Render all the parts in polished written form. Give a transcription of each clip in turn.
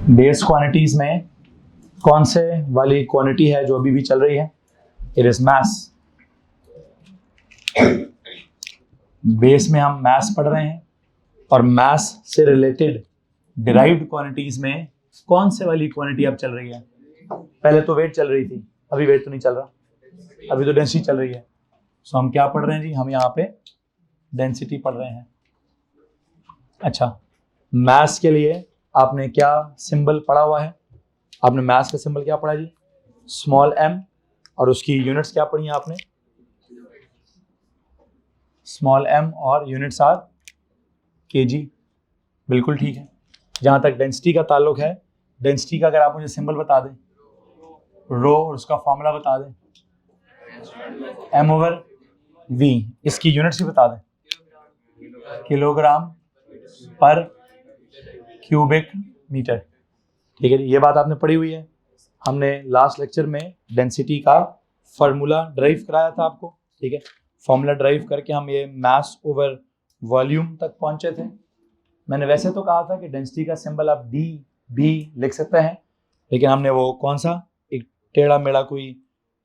Base quantities में कौन से वाली क्वांटिटी है जो अभी भी चल रही है? It is mass. बेस में हम मास पढ़ रहे हैं और मास से रिलेटेड डिराइव्ड क्वांटिटीज में कौन से वाली क्वांटिटी अब चल रही है? पहले तो वेट चल रही थी, अभी वेट तो नहीं चल रहा, अभी तो डेंसिटी चल रही है। सो हम क्या पढ़ रहे हैं जी? हम यहाँ पे डेंसिटी पढ़ रहे हैं। अच्छा, मास के लिए आपने क्या सिंबल पढ़ा हुआ है? आपने मास का सिंबल क्या पढ़ा जी? स्मॉल m, और उसकी यूनिट्स क्या पढ़ी हैं आपने? स्मॉल m और यूनिट्स आर kg। बिल्कुल ठीक है। जहाँ तक डेंसिटी का ताल्लुक है, डेंसिटी का अगर आप मुझे सिंबल बता दें, रो, और उसका फॉर्मूला बता दें, m/v, इसकी यूनिट्स भी बता दें, किलोग्राम पर क्यूबिक मीटर। ठीक है जी, ये बात आपने पढ़ी हुई है। हमने लास्ट लेक्चर में डेंसिटी का फार्मूला ड्राइव कराया था आपको। ठीक है, फार्मूला ड्राइव करके हम ये मास ओवर वॉल्यूम तक पहुंचे थे। मैंने वैसे तो कहा था कि डेंसिटी का सिंबल आप डी भी लिख सकते हैं, लेकिन हमने वो कौन सा एक टेढ़ा मेढ़ा कोई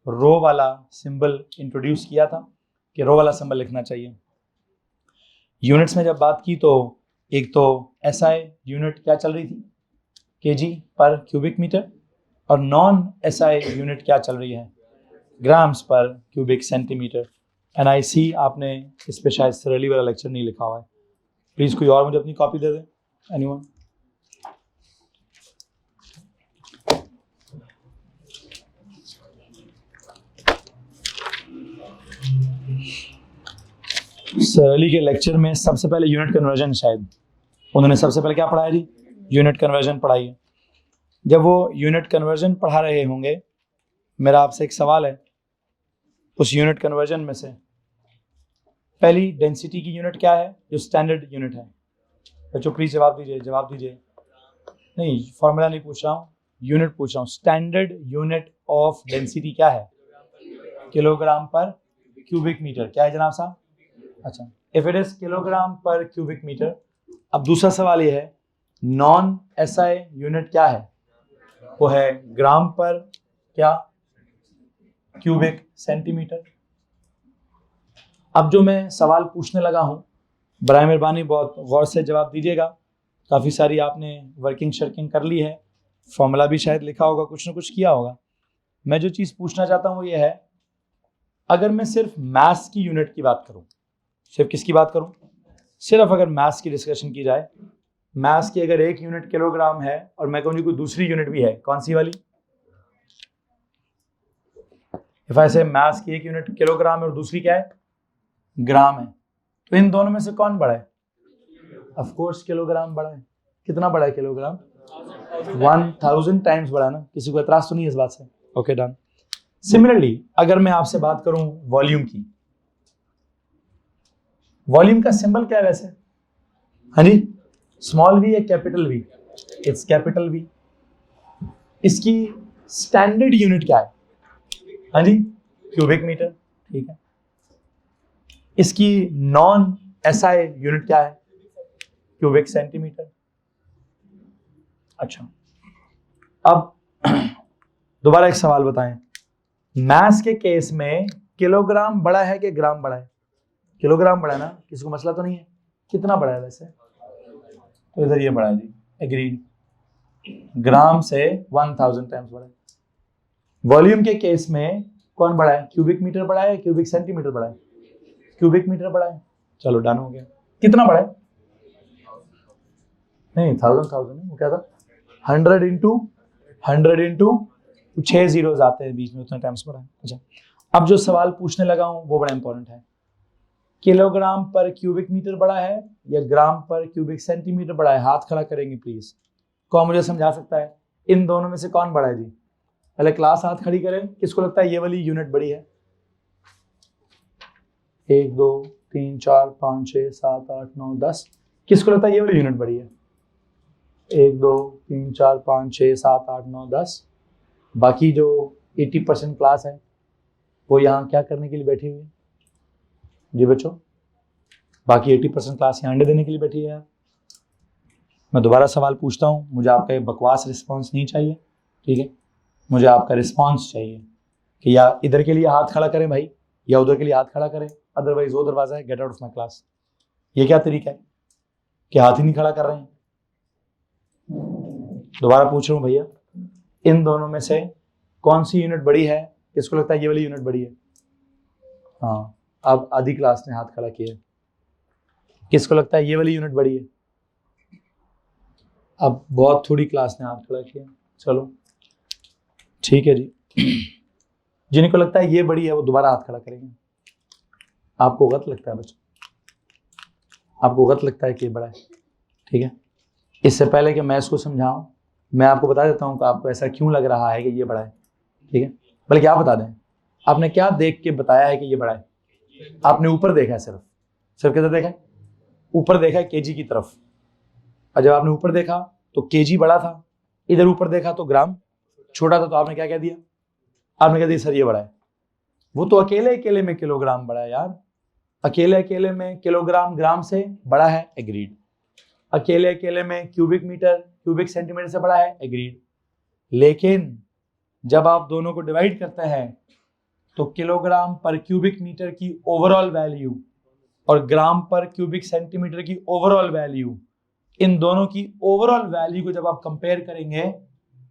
रो वाला सिंबल इंट्रोड्यूस किया था कि रो वाला सिंबल लिखना चाहिए। यूनिट्स में जब बात की तो एक तो SI यूनिट क्या चल रही थी? kg per cubic metre. और नॉन SI यूनिट क्या चल रही है? ग्राम्स पर क्यूबिक सेंटीमीटर। NIC आपने इस पे शायद सरली वाला लेक्चर नहीं लिखा हुआ है। प्लीज कोई और मुझे अपनी कॉपी दे दे। एनीवन? सरली के लेक्चर में सबसे पहले यूनिट कन्वर्जन, शायद उन्होंने सबसे पहले क्या पढ़ाया जी? यूनिट कन्वर्जन पढ़ाई है। जब वो यूनिट कन्वर्जन पढ़ा रहे होंगे, मेरा आपसे एक सवाल है, उस यूनिट कन्वर्जन में से पहली डेंसिटी की यूनिट क्या है जो स्टैंडर्ड यूनिट है? बच्चों प्लीज जवाब दीजिए, जवाब दीजिए। नहीं, फॉर्मूला नहीं पूछ रहा हूँ, यूनिट पूछ रहा हूँ। स्टैंडर्ड यूनिट ऑफ डेंसिटी क्या है? Kilogram per cubic metre. क्या है जनाब साहब? अच्छा, if it is kilogram per cubic metre. अब दूसरा सवाल ये है, नॉन SI यूनिट क्या है? वो है ग्राम पर क्या क्यूबिक सेंटीमीटर। अब जो मैं सवाल पूछने लगा हूं, बराए मेहरबानी बहुत गौर से जवाब दीजिएगा। काफ़ी सारी आपने वर्किंग शर्किंग कर ली है, फॉर्मूला भी शायद लिखा होगा, कुछ ना कुछ किया होगा। मैं जो चीज़ पूछना चाहता हूँ वो ये है, अगर मैं सिर्फ मास की यूनिट की बात करूँ, सिर्फ किसकी बात करूँ? सिर्फ अगर मास की डिस्कशन की जाए, मास की अगर एक यूनिट किलोग्राम है और मैं कहूँ कोई दूसरी यूनिट भी है, कौन सी वाली? इफ आई से मास की एक यूनिट किलोग्राम है और दूसरी क्या है? ग्राम है, तो इन दोनों में से कौन बड़ा है? ऑफ कोर्स किलोग्राम बड़ा है। कितना बड़ा है किलोग्राम? 1000 टाइम्स बड़ा है ना। किसी को एतराज तो नहीं है इस बात से? Okay, done. सिमिलरली अगर मैं आपसे बात करूं वॉल्यूम की, वॉल्यूम का सिंबल क्या है वैसे? हाँ जी, स्मॉल v या capital V? It's capital V। इसकी स्टैंडर्ड यूनिट क्या है? हाँ जी, क्यूबिक मीटर। ठीक है। इसकी नॉन SI यूनिट क्या है? Cubic centimetre. अच्छा, अब दोबारा एक सवाल बताएं, मास के केस में किलोग्राम बड़ा है कि ग्राम बड़ा है? किलोग्राम बड़ा है ना, किसी को मसला तो नहीं है? कितना बड़ा है वैसे? तो इधर ये बड़ा है जी, एग्रीड, ग्राम से 1000 टाइम्स बड़ा है। वॉल्यूम के केस में कौन बड़ा है? क्यूबिक मीटर बड़ा है, क्यूबिक सेंटीमीटर बड़ा है? क्यूबिक मीटर बड़ा है। चलो डन हो गया। कितना बड़ा है? नहीं, 1000 नहीं, वो क्या था? 100 इंटू 6 जीरोस आते हैं बीच में, उतना टाइम्स बड़ा है। अच्छा, अब जो सवाल पूछने लगा हूं वो बड़ा इंपॉर्टेंट है, किलोग्राम पर क्यूबिक मीटर बड़ा है या ग्राम पर क्यूबिक सेंटीमीटर बड़ा है? हाथ खड़ा करेंगे प्लीज। कौन मुझे समझा सकता है इन दोनों में से कौन बड़ा है जी? पहले क्लास हाथ खड़ी करें, किसको लगता है ये वाली यूनिट बड़ी है? 1 2 3 4 5 6 7 8 9 10। किसको लगता है ये वाली यूनिट बड़ी है? 1 2 3 4 5 6 7 8 9 10। बाकी जो 80% क्लास है वो यहाँ क्या करने के लिए बैठी हुई है जी बच्चों? बाकी 80% क्लास यहाँ अंडे देने के लिए बैठी है। मैं दोबारा सवाल पूछता हूँ, मुझे आपका ये बकवास रिस्पॉन्स नहीं चाहिए, ठीक है, मुझे आपका रिस्पॉन्स चाहिए कि या इधर के लिए हाथ खड़ा करें भाई, या उधर के लिए हाथ खड़ा करें, अदरवाइज वो दरवाजा है, get out of my class. ये क्या तरीका है कि हाथ ही नहीं खड़ा कर रहे हैं? दोबारा पूछ रहा हूँ भैया, इन दोनों में से कौन सी यूनिट बड़ी है? किसको लगता है ये वाली यूनिट बड़ी है? हाँ, अब आधी क्लास ने हाथ खड़ा किया। किसको लगता है ये वाली यूनिट बड़ी है? अब बहुत थोड़ी क्लास ने हाथ खड़ा किया। चलो ठीक है जी, जिनको लगता है ये बड़ी है वो दोबारा हाथ खड़ा करेंगे। आपको गलत लगता है बच्चों, आपको गलत लगता है कि ये बड़ा है, ठीक है। इससे पहले कि मैं इसको समझाऊं, मैं आपको बता देता हूं कि आपको ऐसा क्यों लग रहा है कि ये बड़ा है, ठीक है। बल्कि आप बता दें, आपने क्या देख के बताया है कि ये बड़ा है? आपने ऊपर देखा है, सिर्फ किधर देखा है? ऊपर देखा है केजी की तरफ, और जब आपने ऊपर देखा तो केजी बड़ा था, इधर ऊपर देखा तो ग्राम छोटा था, तो आपने क्या कह दिया? आपने कह दिया सर ये बड़ा है। वो तो अकेले अकेले में किलोग्राम बड़ा है यार, अकेले अकेले में किलोग्राम ग्राम से बड़ा है, एग्रीड। अकेले अकेले में क्यूबिक मीटर क्यूबिक सेंटीमीटर से बड़ा है, एग्रीड। लेकिन जब आप दोनों को डिवाइड करते हैं तो किलोग्राम पर क्यूबिक मीटर की ओवरऑल वैल्यू और ग्राम पर क्यूबिक सेंटीमीटर की ओवरऑल वैल्यू, इन दोनों की ओवरऑल वैल्यू को जब आप कंपेयर करेंगे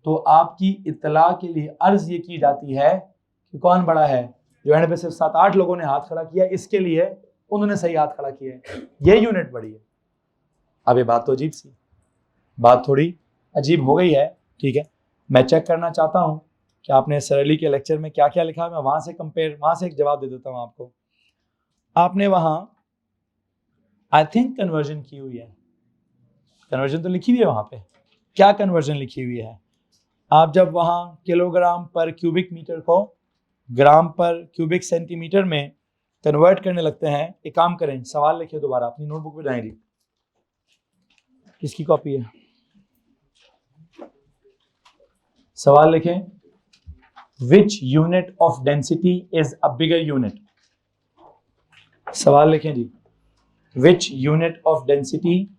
तो आपकी इत्तला के लिए अर्ज ये की जाती है कि कौन बड़ा है। जो एंड पे सिर्फ 7-8 लोगों ने हाथ खड़ा किया, इसके लिए उन्होंने सही हाथ खड़ा किया है, ये यूनिट बड़ी है। अब ये बात तो अजीब सी, बात थोड़ी अजीब हो गई है, ठीक है। मैं चेक करना चाहता हूं कि आपने सरली के लेक्चर में क्या क्या लिखा है, मैं वहां से एक जवाब दे देता हूं आपको। आपने वहां आई थिंक कन्वर्जन की हुई है, कन्वर्जन तो लिखी हुई है वहां पे। क्या कन्वर्जन लिखी हुई है? आप जब वहां किलोग्राम पर क्यूबिक मीटर को ग्राम पर क्यूबिक सेंटीमीटर में कन्वर्ट करने लगते हैं, एक काम करें, सवाल लिखिए दोबारा, अपनी नोटबुक पे जाएंगे। किसकी कॉपी है? सवाल लिखें, which unit of density is a bigger unit. सवाल लिखें जी, which unit of density,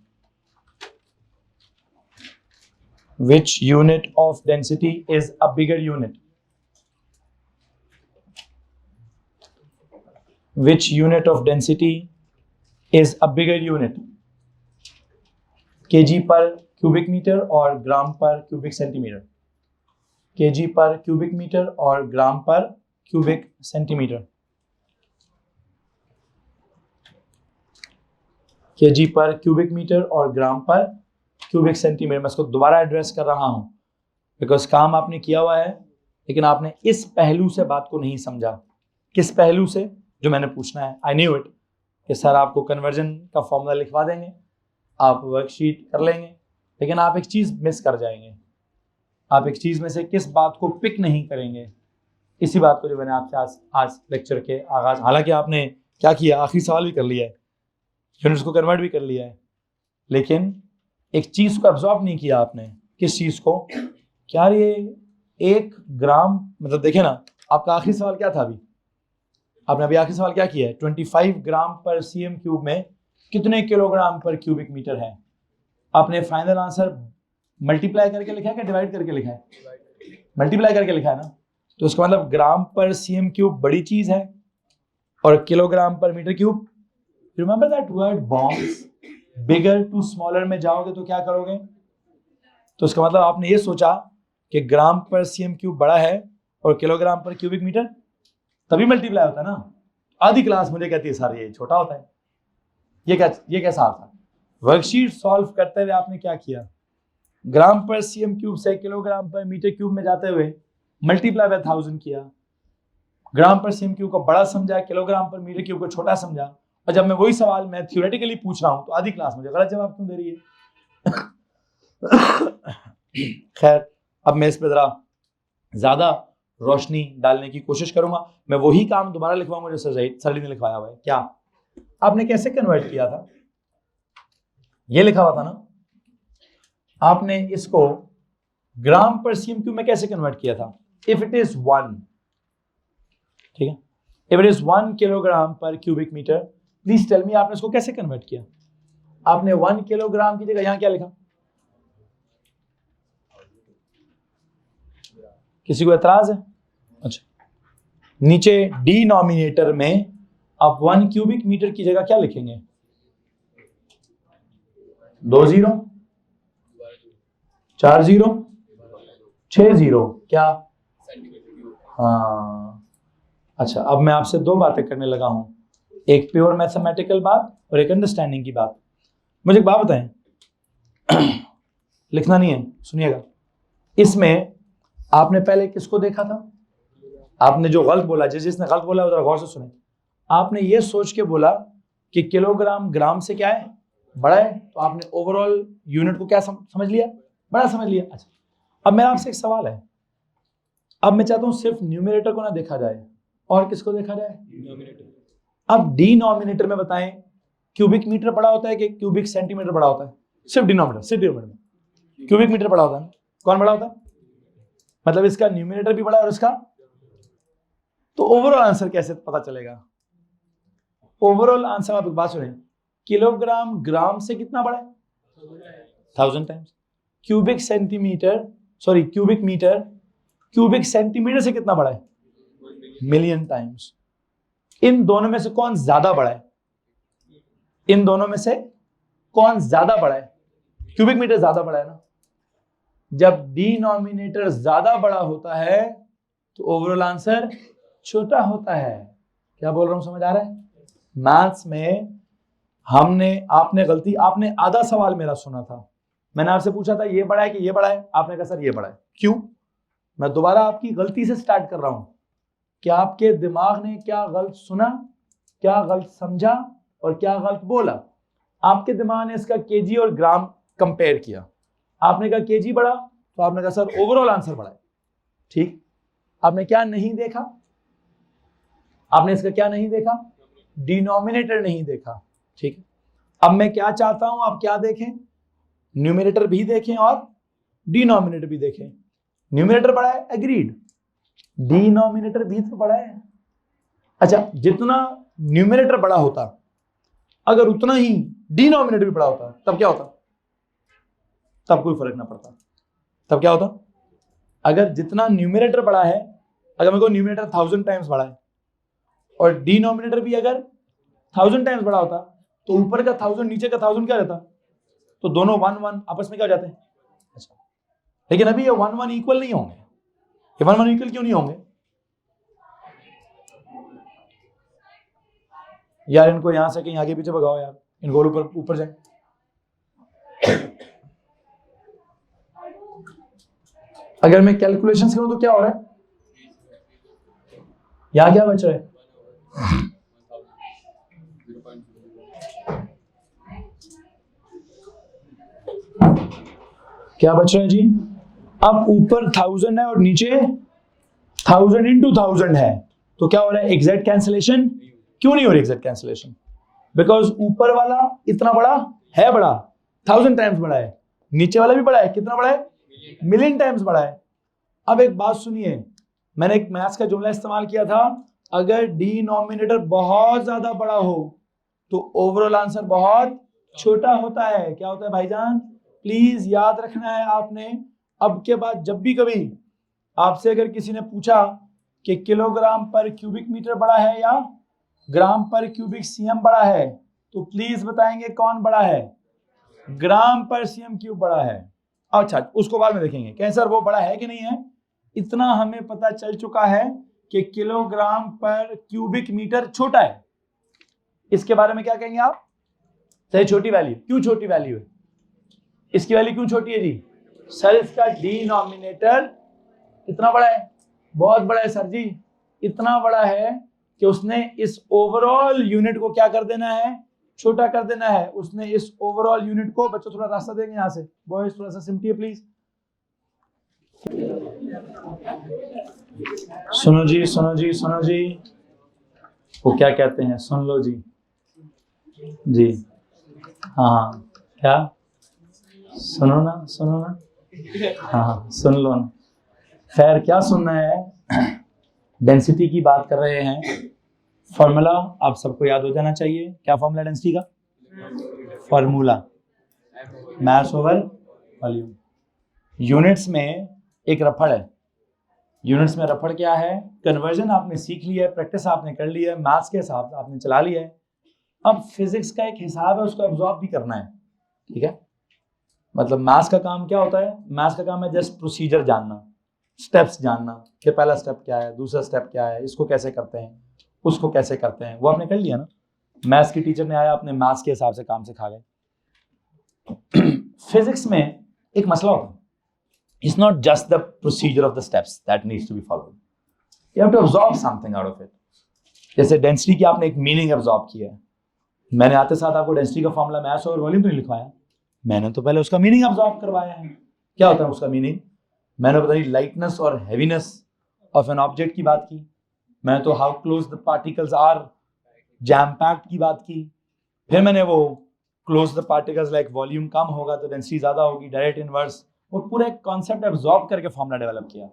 which unit of density is a bigger unit? Which unit of density is a bigger unit? kg per cubic metre और ग्राम पर cubic centimetre, kg per cubic metre और ग्राम पर cubic centimetre, kg per cubic metre और ग्राम पर cubic centimetre. मैं इसको दोबारा address कर रहा हूं बिकॉज काम आपने किया हुआ है, लेकिन आपने इस पहलू से बात को नहीं समझा। किस पहलू से? जो मैंने पूछना है। आई न्यू इट कि सर आपको कन्वर्जन का फॉर्मूला लिखवा देंगे, आप वर्कशीट कर लेंगे, लेकिन आप एक चीज़ मिस कर जाएंगे। आप एक चीज़ में से किस बात को पिक नहीं करेंगे? इसी बात को जो मैंने आपसे आज लेक्चर के आगाज, हालांकि आपने क्या किया, आखिरी सवाल भी कर लिया है, यूनिट्स को कन्वर्ट भी कर लिया है, लेकिन एक चीज़ को एब्जॉर्ब नहीं किया आपने। किस चीज़ को? क्या ये 1 ग्राम, मतलब देखे ना, आपका आखिरी सवाल क्या था? अभी आपने अभी आखिरी सवाल क्या किया है? 25 ग्राम पर cm क्यूब में कितने किलोग्राम पर क्यूबिक मीटर है? आपने फाइनल आंसर मल्टीप्लाई करके लिखा है कि डिवाइड करके लिखा है? मल्टीप्लाई करके लिखा है ना, तो उसका मतलब ग्राम पर cm क्यूब बड़ी चीज है और kilogram per metre cube. Remember that word bombs, bigger to smaller में जाओगे तो क्या करोगे? तो उसका मतलब आपने ये सोचा कि ग्राम पर cm क्यूब बड़ा है और किलोग्राम पर क्यूबिक मीटर, तभी मल्टीप्लाई होता है ना। आधी क्लास मुझे कहती है सर ये छोटा होता है। ये कैसा था? वर्कशीट सॉल्व करते हुए आपने क्या किया? ग्राम पर cm क्यूब से किलोग्राम पर मीटर क्यूब में जाते हुए मल्टीप्लाई बाय 1000 किया। ग्राम पर cm क्यूब को बड़ा समझा, किलोग्राम पर मीटर क्यूब को छोटा समझा, और जब मैं वही सवाल मैं थ्योरेटिकली पूछ रहा हूं तो आधी क्लास मुझे गलत जवाब क्यों दे रही है? खैर, अब मैं इस पर जरा ज्यादा रोशनी डालने की कोशिश करूंगा। मैं वही काम दोबारा लिखवाऊंगा जो सर ने लिखवाया हुआ है। क्या आपने कैसे कन्वर्ट किया था? ये लिखा हुआ था ना, आपने इसको ग्राम पर cm क्यूब में कैसे कन्वर्ट किया था? इफ इट इज 1, ठीक है, if it is 1 kilogram per cubic metre, please tell me आपने इसको कैसे कन्वर्ट किया? आपने 1 किलोग्राम की जगह यहां क्या लिखा? किसी को एतराज है? अच्छा, नीचे डिनोमिनेटर में आप 1 क्यूबिक मीटर की जगह क्या लिखेंगे? 2 0, 4 0, 6 0, क्या? हाँ। अच्छा, अब मैं आपसे दो बातें करने लगा हूं, एक प्योर मैथमेटिकल बात और एक अंडरस्टैंडिंग की बात। मुझे एक बात बताएं, लिखना नहीं है, सुनिएगा। इसमें आपने पहले किसको देखा था? आपने जो गलत बोला, जिसने गलत बोला उधर गौर से सुने। आपने ये सोच के बोला कि किलोग्राम ग्राम से क्या है, बड़ा है, तो आपने ओवरऑल यूनिट को क्या समझ लिया, बड़ा समझ लिया। अच्छा, अब मेरा आपसे एक सवाल है, अब मैं चाहता हूं सिर्फ न्यूमरेटर को ना देखा जाए, और किसको देखा जाए? अब डिनोमिनेटर में बताएं, क्यूबिक मीटर बड़ा होता है कि क्यूबिक सेंटीमीटर बड़ा होता है? सिर्फ डिनोमिनेटर में क्यूबिक मीटर बड़ा होता है। कौन बड़ा होता है? मतलब इसका न्यूमरेटर भी बड़ा है और इसका, तो ओवरऑल आंसर कैसे पता चलेगा? ओवरऑल आंसर आप एक बात सुने, किलोग्राम ग्राम से कितना बड़ा है? 1000 times. Cubic metre cubic centimetre से कितना बड़ा है? Million times. इन दोनों में से कौन ज्यादा बड़ा है? इन दोनों में से कौन ज्यादा बड़ा है? क्यूबिक मीटर ज्यादा बड़ा है ना। जब डिनोमिनेटर ज्यादा बड़ा होता है तो ओवरऑल आंसर छोटा होता है। क्या बोल रहा हूं, समझ आ रहा है? मैथ्स में आपने आधा सवाल मेरा सुना था। मैंने आपसे पूछा था ये बड़ा है कि ये बड़ा है, आपने कहा सर ये बड़ा है। क्यों? मैं दोबारा आपकी गलती से स्टार्ट कर रहा हूं कि आपके दिमाग ने क्या गलत सुना, क्या गलत समझा और क्या गलत बोला। आपके दिमाग ने इसका केजी और ग्राम कंपेयर किया, आपने कहा केजी बड़ा, तो आपने कहा सर ओवरऑल आंसर बड़ा है। ठीक, आपने क्या नहीं देखा? आपने इसका क्या नहीं देखा? डिनोमिनेटर नहीं देखा। ठीक है, अब मैं क्या चाहता हूं आप क्या देखें, न्यूमरेटर भी देखें और डिनोमिनेटर भी देखें। न्यूमरेटर बड़ा है, एग्रीड, डिनोमिनेटर भी तो बड़ा है। अच्छा, जितना न्यूमरेटर बड़ा होता अगर उतना ही डिनोमिनेटर भी बड़ा होता तब क्या होता? तब कोई फर्क ना पड़ता। तब क्या होता? अगर जितना न्यूमरेटर बड़ा है, अगर मेरे को न्यूमरेटर 1000 टाइम्स बड़ा है और डिनोमिनेटर भी अगर 1000 टाइम्स बड़ा होता तो ऊपर का 1000 नीचे का 1000 क्या रहता? तो दोनों 1 1 आपस में क्या हो जाते हैं? अच्छा, लेकिन अभी ये 1 1 इक्वल नहीं होंगे। ये 1 1 इक्वल क्यों नहीं होंगे? यार इनको यहां से कहीं आगे पीछे भगाओ यार, इनको ऊपर जाए। अगर मैं कैलकुलेशन करूं तो क्या हो रहा है? यहां क्या बच रहा है? क्या बच रहा है जी? अब ऊपर 1000 है और नीचे 1000 into 1000 है, तो क्या हो रहा है? Exact cancellation. क्यों नहीं हो रही एग्जैक्ट कैंसिलेशन? बिकॉज ऊपर वाला इतना बड़ा है, बड़ा 1000 टाइम्स बड़ा है, नीचे वाला भी बड़ा है, कितना बड़ा है? मिलियन टाइम्स बड़ा है। अब एक बात सुनिए, मैंने एक मैथ्स का जुमला इस्तेमाल किया था, अगर डिनोमिनेटर बहुत ज्यादा बड़ा हो तो ओवरऑल आंसर बहुत छोटा होता है। क्या होता है भाईजान? प्लीज याद रखना है आपने। अब के बाद जब भी कभी आपसे अगर किसी ने पूछा कि किलोग्राम पर क्यूबिक मीटर बड़ा है या ग्राम पर क्यूबिक सीएम बड़ा है, तो प्लीज बताएंगे कौन बड़ा है? ग्राम पर सीएम क्यूब बड़ा है। अच्छा, उसको बाद में देखेंगे क्या सर वो बड़ा है कि नहीं है। इतना हमें पता चल चुका है कि किलोग्राम पर क्यूबिक मीटर छोटा है। इसके बारे में क्या कहेंगे आप? सही, छोटी वैल्यू। क्यों छोटी वैल्यू है? इसकी वैल्यू क्यों छोटी है जी? सर इसका डिनोमिनेटर इतना बड़ा है, बहुत बड़ा है सर जी, इतना बड़ा है कि उसने इस ओवरऑल यूनिट को क्या कर देना है? छोटा कर देना है। उसने इस ओवरऑल यूनिट को, बच्चों थोड़ा रास्ता देंगे यहाँ से, बॉयज थोड़ा सा सिमटिए प्लीज। सुनो जी, सुनो जी, सुनो जी, वो क्या कहते हैं, सुन लो जी। जी हाँ, क्या? सुनो ना, सुनो ना, हाँ सुन लो ना। खैर क्या सुनना है, डेंसिटी की बात कर रहे हैं। फॉर्मूला आप सबको याद हो जाना चाहिए। क्या फॉर्मूला डेंसिटी का? Formula mass over volume. Units में एक रफड़ है, यूनिट्स में रफड़ क्या है, कन्वर्जन आपने सीख लिया है, प्रैक्टिस आपने कर ली है, मैथ्स के हिसाब से आपने चला लिया है। अब फिजिक्स का एक हिसाब है, उसको एब्जॉर्ब भी करना है, ठीक है। मतलब मैथ्स का काम क्या होता है, मैथ्स का काम है जस्ट प्रोसीजर जानना, स्टेप्स जानना कि पहला स्टेप क्या है, दूसरा स्टेप क्या है, इसको कैसे करते हैं, उसको कैसे करते हैं, वो आपने कर लिया ना। मैथ्स की टीचर ने आया, अपने मैथ्स के हिसाब से काम सिखा गए। फिजिक्स में एक मसला होता है, it's not just the procedure of the steps that needs to be followed, you have to absorb something out of it. जैसे डेंसिटी की आपने एक मीनिंग अब्सॉर्ब किया है, मैंने आते साथ आपको डेंसिटी का फॉर्मूला मैथ्स और वॉल्यूम तो नहीं लिखवाया, मैंने तो पहले उसका मीनिंग अब्सॉर्ब करवाया है। क्या होता है उसका मीनिंग, मैंने बताई लाइटनेस और हैवीनेस ऑफ एन ऑब्जेक्ट की बात की, मैंने तो how close the particles are jam packed की बात की, फिर मैंने वो close the particles like volume कम होगा तो डेंसिटी ज्यादा होगी, डायरेक्ट इनवर्स, और पूरा एक कॉन्सेप्ट एब्सॉर्ब करके फॉर्मूला डेवलप किया।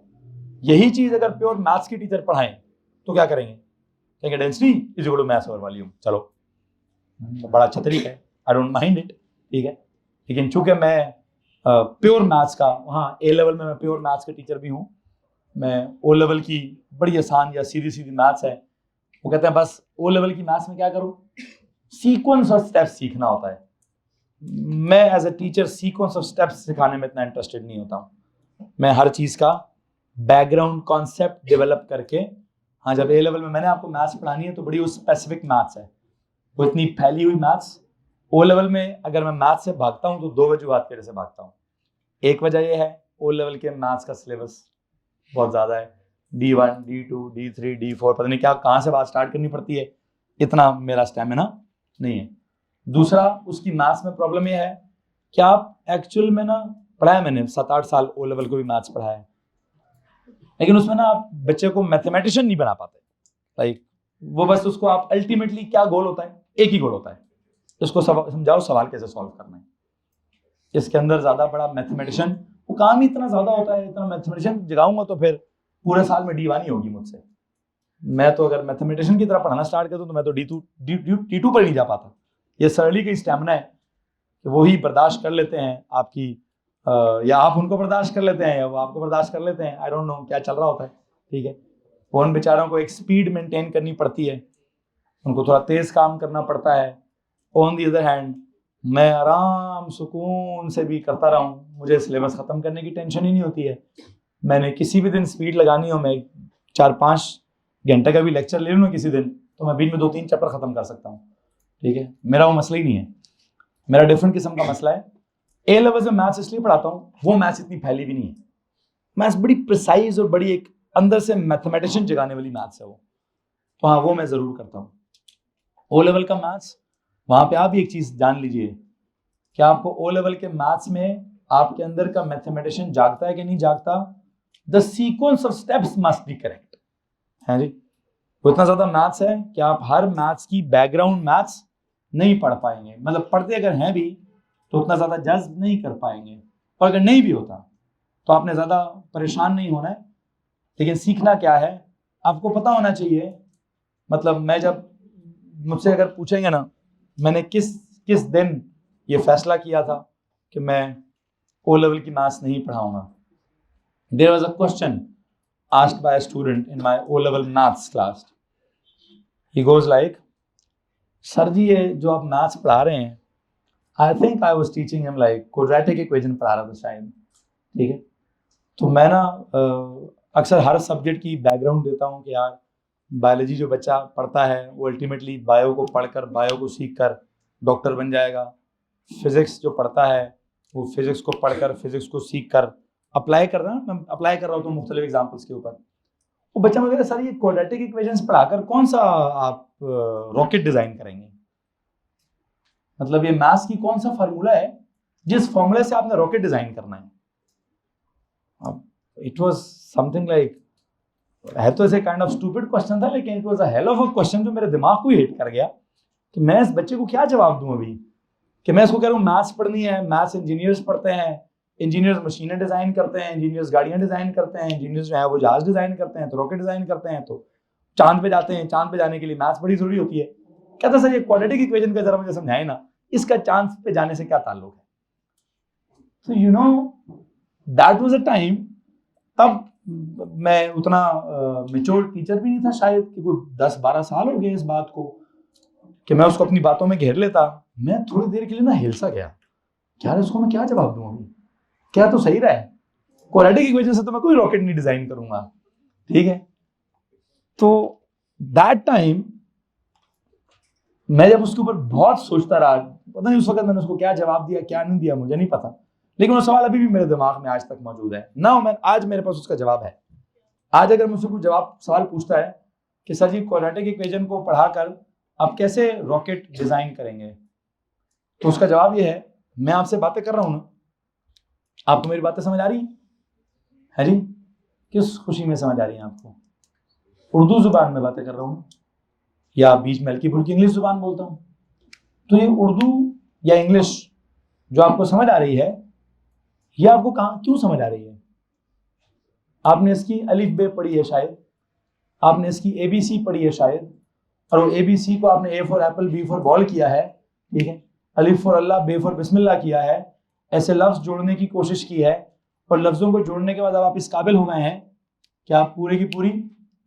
यही चीज अगर प्योर मैथ्स की टीचर पढ़ाएं तो क्या करेंगे, कहेंगे density is equal to mass over volume, चलो बड़ा अच्छा तरीका है, आई डोंट माइंड इट, ठीक है। लेकिन चूंकि मैं प्योर मैथ्स का, वहाँ ए लेवल में मैं प्योर मैथ्स का टीचर भी हूँ, मैं ओ लेवल की बड़ी आसान या सीधी सीधी मैथ्स है, वो कहते हैं बस ओ लेवल की मैथ्स में क्या करूँ, सीक्वेंस ऑफ स्टेप्स सीखना होता है। मैं as a teacher sequence of steps सिखाने में इतना इंटरेस्टेड नहीं होता हूँ, मैं हर चीज़ का बैकग्राउंड कॉन्सेप्ट डेवलप करके, हाँ जब ए लेवल में मैंने आपको मैथ्स पढ़ानी है तो बड़ी उस स्पेसिफिक मैथ्स है, वो इतनी फैली हुई मैथ्स। ओ लेवल में अगर मैं मैथ्स से भागता हूँ तो दो वजूहात की वजह से भागता हूँ। एक वजह यह है ओ लेवल के मैथ्स का सिलेबस बहुत ज़्यादा है, D1, D2, D3, D4, पता नहीं क्या कहाँ से बात स्टार्ट करनी पड़ती है, इतना मेरा स्टेमिना नहीं है। दूसरा उसकी मैथ्स में प्रॉब्लम यह है कि आप एक्चुअल में ना, पढ़ाया मैंने 7-8 साल ओ लेवल को भी मैथ्स पढ़ाया है, लेकिन उसमें ना आप बच्चे को मैथमेटिशियन नहीं बना पाते। लाइक वो बस उसको आप अल्टीमेटली क्या गोल होता है, एक ही गोल होता है, इसको समझाओ सवाल कैसे सॉल्व करना है। इसके अंदर ज्यादा बड़ा मैथमेटिशियन, वो काम ही इतना ज्यादा होता है, इतना मैथमेटिशियन जगाऊंगा तो फिर पूरे साल में D1 ही होगी मुझसे। मैं तो अगर मैथमेटिशियन की तरह पढ़ाना स्टार्ट कर दूं तो मैं तो D2 पर नहीं जा पाता। ये सरली का स्टैमिना है कि वो ही बर्दाश्त कर लेते हैं आपकी, या आप उनको बर्दाश्त कर लेते हैं या वो आपको बर्दाश्त कर लेते हैं, आई डोंट नो क्या चल रहा होता है, ठीक है। उन बेचारों को एक स्पीड मेंटेन करनी पड़ती है, उनको थोड़ा तेज काम करना पड़ता है। ऑन दी अदर हैंड मैं आराम सुकून से भी करता रहूं, मुझे सिलेबस ख़त्म करने की टेंशन ही नहीं होती है। मैंने किसी भी दिन स्पीड लगानी हो, मैं 4-5 घंटे का भी लेक्चर ले लूँ किसी दिन, तो मैं बीच में 2-3 चैप्टर ख़त्म कर सकता हूँ, ठीक है। मेरा वो मसला ही नहीं है, मेरा डिफरेंट किस्म का मसला है। ए लेवल से मैथ्स इसलिए पढ़ाता हूँ, वो मैथ्स इतनी फैली भी नहीं है, मैथ्स बड़ी प्रिसाइज और बड़ी एक अंदर से मैथमेटिशियन जगाने वाली मैथ्स है वो, तो हाँ वो मैं ज़रूर करता हूँ। ओ लेवल का मैथ्स, वहाँ पे आप भी एक चीज़ जान लीजिए कि आपको ओ लेवल के मैथ्स में आपके अंदर का मैथमेटिशियन जागता है कि नहीं जागता, the sequence of steps must be correct, है जी। वो इतना ज़्यादा मैथ्स है कि आप हर मैथ्स की बैकग्राउंड मैथ्स नहीं पढ़ पाएंगे, मतलब पढ़ते अगर हैं भी तो उतना ज़्यादा जज्ब नहीं कर पाएंगे, और अगर नहीं भी होता तो आपने ज़्यादा परेशान नहीं होना है। लेकिन सीखना क्या है आपको पता होना चाहिए। मतलब मैं जब मुझसे अगर पूछेंगे ना, मैंने किस दिन ये फैसला किया था कि मैं ओ लेवल की मैथ्स नहीं पढ़ाऊंगा, there was a question asked by a student in my O level maths class, he goes like, sir ji ये जो आप मैथ्स पढ़ा रहे हैं, I think I was teaching him like quadratic equation पढ़ा रहा था शायद, ठीक है। तो मैं ना अक्सर हर सब्जेक्ट की बैकग्राउंड देता हूँ कि यार बायोलॉजी जो बच्चा पढ़ता है वो अल्टीमेटली बायो को पढ़कर, बायो को सीख कर डॉक्टर बन जाएगा। फिजिक्स जो पढ़ता है वो फिजिक्स को पढ़कर, फिजिक्स को सीख कर अप्लाई कर रहा है, मैं अप्लाई कर रहा हूँ तो मुख्तलिफ एग्जाम्पल्स के ऊपर। वो बच्चा मुझे कहता है सर ये क्वाड्रेटिक इक्वेशंस पढ़ाकर कौन सा आप रॉकेट डिजाइन करेंगे, मतलब ये मैथ्स की कौन सा फार्मूला है जिस फॉर्मूले से आपने रॉकेट डिजाइन करना है। अब इट वाज समथिंग लाइक, है तो ऐसे काइंड ऑफ स्टूपिड क्वेश्चन था, लेकिन it was a hell of a question जो मेरे दिमाग को ही हिट कर गया कि मैं इस बच्चे को क्या जवाब दूं अभी, कि मैं इसको कह रहा हूँ मैथ्स पढ़नी है, मैथ्स इंजीनियर्स पढ़ते हैं, इंजीनियर्स मशीनें डिजाइन करते हैं, इंजीनियर्स गाड़ियां डिजाइन करते हैं, इंजीनियर्स जो है वो जहाज डिजाइन करते हैं, तो रॉकेट डिजाइन करते हैं, तो चांद पे जाते हैं, चांद पे जाने के लिए मैथ्स बड़ी जरूरी होती है। कहता सर ये क्वाड्रेटिक इक्वेशन का जरा मुझे समझाए ना, इसका चांद पे जाने से क्या ताल्लुक है। तो you know that was a time, तब मैं उतना मेच्योर टीचर भी नहीं था शायद, कि कोई 10-12 साल हो गए इस बात को कि मैं उसको अपनी बातों में घेर लेता। मैं थोड़ी देर के लिए ना हिल सा गया, यार इसको मैं क्या जवाब दूं अभी, क्या तो सही रहा है, क्वाड्रेटिक इक्वेशन से तो मैं कोई रॉकेट नहीं डिजाइन करूंगा, ठीक है। तो दैट टाइम मैं जब उसके ऊपर बहुत सोचता रहा, पता नहीं उस वक्त मैंने उसको क्या जवाब दिया क्या नहीं दिया मुझे नहीं पता, लेकिन वो सवाल अभी भी मेरे दिमाग में आज तक मौजूद है ना। मैं आज मेरे पास उसका जवाब है। आज अगर मुझसे कोई जवाब सवाल पूछता है कि सर जी क्वाड्रेटिक इक्वेशन को पढ़ाकर आप कैसे रॉकेट डिजाइन करेंगे, तो उसका जवाब ये है, मैं आपसे बातें कर रहा हूं ना, आपको मेरी बातें समझ आ रही है जी? किस खुशी में समझ आ रही है आपको? उर्दू जुबान में बातें कर रहा हूं या बीच में हल्की फुल्की इंग्लिश जुबान बोलता हूं? तो ये उर्दू या इंग्लिश जो आपको समझ आ रही है, ये आपको कहां क्यों समझ आ रही है? आपने इसकी अलिफ बे पढ़ी है शायद, आपने इसकी एबीसी पढ़ी है शायद, और वो एबीसी को आपने A for apple B for ball किया है, ठीक है, अलिफ फॉर अल्लाह बे फॉर बिस्मिल्लाह किया है, ऐसे लफ्ज जोड़ने की कोशिश की है, और लफ्जों को जोड़ने के बाद अब आप इस काबिल हो गए हैं कि आप पूरे की पूरी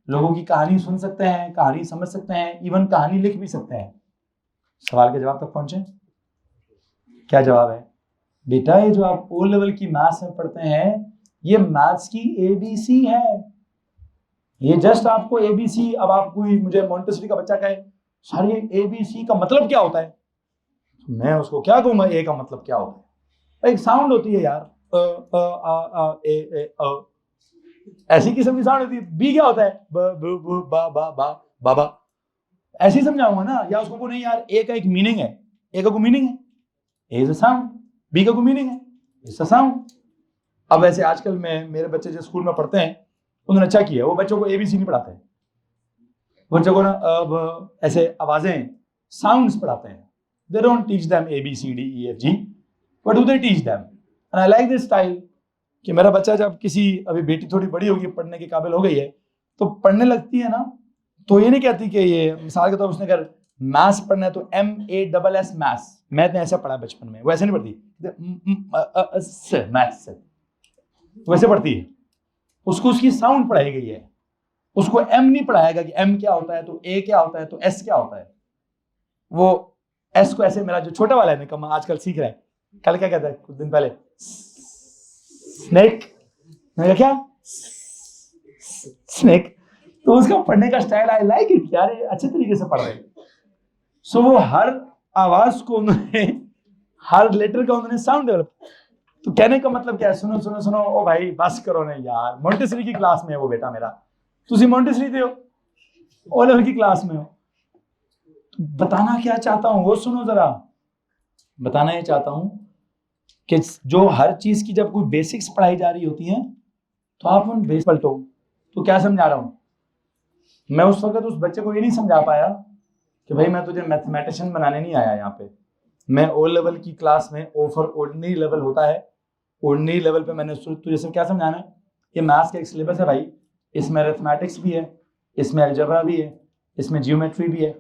लोगों की कहानी सुन सकते हैं, कहानी समझ सकते हैं, इवन कहानी लिख भी सकते हैं। सवाल के जवाब तक पहुंचे? क्या जवाब है? बेटा ये जो आप ओ लेवल की मैथ्स में पढ़ते हैं, ये मैथ्स की एबीसी है। ये जस्ट आपको एबीसी, अब आप कोई मुझे मॉन्टेसरी का बच्चा कहे सर ये एबीसी का मतलब क्या होता है, मैं उसको क्या कहूंगा ए का मतलब क्या होता है? एक साउंड होती है यार, अ आ ए ए अ, ऐसी किस्म की साउंड होती है। बी क्या होता है? ब ब ब बा बा बा बाबा, ऐसे ही समझाऊंगा ना। या उसको नहीं यार ए का एक मीनिंग है, ए का कोई मीनिंग है, ए इज अ साउंड, बी का कोई मीनिंग है, इट्स अ साउंड। अब वैसे आजकल में मेरे बच्चे जो स्कूल में पढ़ते हैं उन्होंने अच्छा किया, वो बच्चों को एबीसी नहीं पढ़ाते हैं, बच्चों को ना अब ऐसे आवाजें साउंड्स पढ़ाते हैं। They don't teach them A B C D E F G, but do they teach them, and I like this style. कि मेरा बच्चा जब किसी, अभी बेटी थोड़ी बड़ी होगी, पढ़ने के काबिल हो गई है, तो पढ़ने लगती है ना, तो ये नहीं कहती कि ये मिसाल के तौर उसने अगर मैथ्स पढ़ना है तो MASS मैथ्स, मैंने ऐसा पढ़ा बचपन में, वो ऐसे नहीं पढ़ती मैथ्स, वैसे पढ़ती है। उसको उसकी साउंड पढ़ाई गई है, उसको एम नहीं पढ़ाएगा कि एम क्या होता है तो ए क्या होता है तो एस क्या होता है। वो एस को ऐसे, मेरा जो छोटा वाला है निकम्मा आजकल सीख रहा है, कल क्या कहता है कुछ दिन पहले, स्नेक, मैं क्या स्नेक। तो उसका पढ़ने का स्टाइल आई लाइक इट यार, अच्छे तरीके से पढ़ रहे हैं। सो वो हर आवाज को उन्होंने, हर लेटर का उन्होंने साउंड डेवलप। तो कहने का मतलब क्या है, सुनो सुनो सुनो, ओ भाई बस करो ना यार, मॉन्टेसरी की क्लास में है वो बेटा मेरा, तुसी मॉन्टेसरी दे हो, ओ लेवल की क्लास में हो। तो बताना क्या चाहता हूं वो सुनो जरा। बताना ये चाहता हूं कि जो हर चीज की जब कोई बेसिक्स पढ़ाई जा रही होती है तो आप उन बेस पलटो। तो क्या समझा रहा हूं मैं? उस वक्त उस बच्चे को ये नहीं समझा पाया कि भाई मैं तुझे मैथमेटिशियन बनाने नहीं आया यहाँ पे। मैं ओ लेवल की क्लास में, ओ फॉर ऑर्डिनरी लेवल होता है, ऑर्डिनरी लेवल पे मैंने तुझे सिर्फ क्या समझाना है, ये मैथ्स का एक सिलेबस है भाई, इसमें अरिथमेटिक्स भी है, इसमें अलजेब्रा भी है, इसमें जियोमेट्री भी है,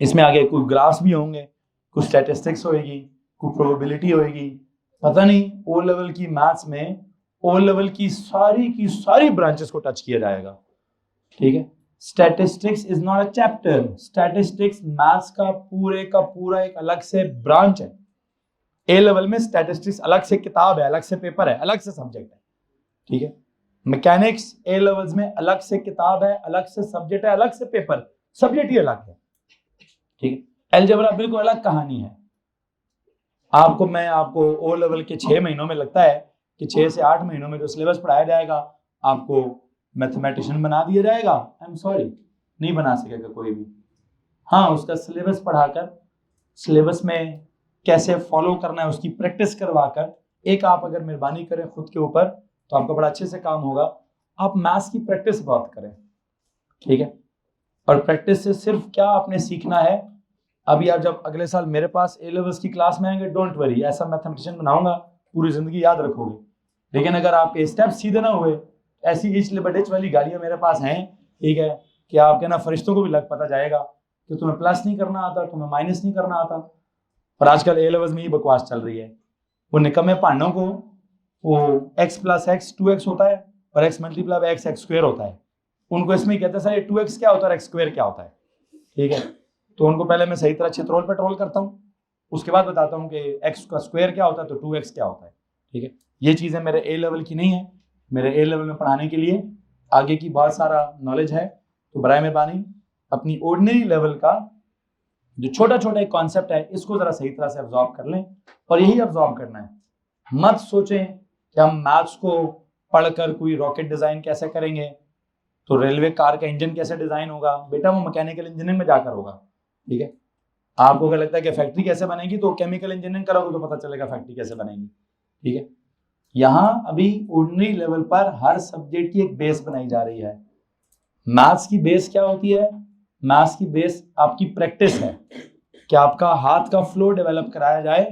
इसमें आगे कुछ ग्राफ्स भी होंगे, कुछ स्टैटिस्टिक्स होएगी, कुछ प्रोबेबिलिटी होएगी। पता नहीं ओ लेवल की मैथ्स में ओ लेवल की सारी ब्रांचेस को टच किया जाएगा, ठीक है। Statistics is not a chapter, statistics maths का पूरा एक अलग से ब्रांच है। ए लेवल में स्टैटिस्टिक्स अलग से किताब है, अलग से पेपर है, अलग से सब्जेक्ट है, ठीक है। मैकेनिक्स ए लेवल्स में अलग से किताब है, अलग से सब्जेक्ट है, अलग से पेपर, सब्जेक्ट ही अलग है, ठीक है। अलजेब्रा बिल्कुल अलग कहानी है। मैं आपको ओ लेवल के 6 महीनों में लगता है कि 6 से 8 महीनों में जो सिलेबस पढ़ाया जाएगा आपको मैथमेटिशियन बना दिया जाएगा। आई एम सॉरी, नहीं बना सकेगा कोई भी। हाँ, उसका सिलेबस पढ़ाकर, सिलेबस में कैसे फॉलो करना है उसकी प्रैक्टिस करवाकर, एक आप अगर मेहरबानी करें खुद के ऊपर तो आपका बड़ा अच्छे से काम होगा। आप मैथ्स की प्रैक्टिस बहुत करें, ठीक है। और प्रैक्टिस से सिर्फ क्या आपने सीखना है, अभी आप जब अगले साल मेरे पास ए लेवल्स की क्लास में आएंगे, डोंट वरी, ऐसा मैथमेटिशियन बनाऊंगा पूरी जिंदगी याद रखोगे। लेकिन अगर आपके स्टेप सीधे ना हुए, ऐसी इच लिबर्ट वाली गालियां मेरे पास हैं, ठीक है, कि आपके ना फरिश्तों को भी लग पता जाएगा कि तुम्हें प्लस नहीं करना आता, तुम्हें माइनस नहीं करना आता। और आजकल ए लेवल्स में ही बकवास चल रही है। वो निकम्मे पांडों को वो x प्लस एक्स 2x होता है और x multiply by x square होता है। उनको इसमें कहते हैं सर ये 2x क्या होता है और x स्क्वायर क्या होता है, ठीक है। तो उनको पहले मैं सही तरह चित्रोल पे ट्रोल करता हूँ, उसके बाद बताता हूँ कि x का स्क्वायर क्या होता है तो 2x क्या होता है, ठीक है। ये चीज़ें मेरे ए लेवल की नहीं है, मेरे ए लेवल में पढ़ाने के लिए आगे की बहुत सारा नॉलेज है, तो बराए मेहरबानी अपनी ऑर्डिनरी लेवल का जो छोटा छोटा एक कॉन्सेप्ट है इसको जरा सही तरह से अब्जॉर्ब कर लें, और यही अब्जॉर्ब करना है। मत सोचें कि हम मैथ्स को पढ़कर कोई रॉकेट डिजाइन कैसे करेंगे, तो रेलवे कार का इंजन कैसे डिजाइन होगा, बेटा वो मैकेनिकल इंजीनियरिंग में जाकर होगा, ठीक है। आपको अगर लगता है कि फैक्ट्री कैसे बनेगी तो केमिकल इंजीनियरिंग करोगे तो पता चलेगा फैक्ट्री कैसे बनेगी, ठीक है। यहाँ अभी ऑर्डिनरी लेवल पर हर सब्जेक्ट की एक बेस बनाई जा रही है। मैथ्स की बेस क्या होती है? मैथ्स की बेस आपकी प्रैक्टिस है कि आपका हाथ का फ्लो डेवलप कराया जाए,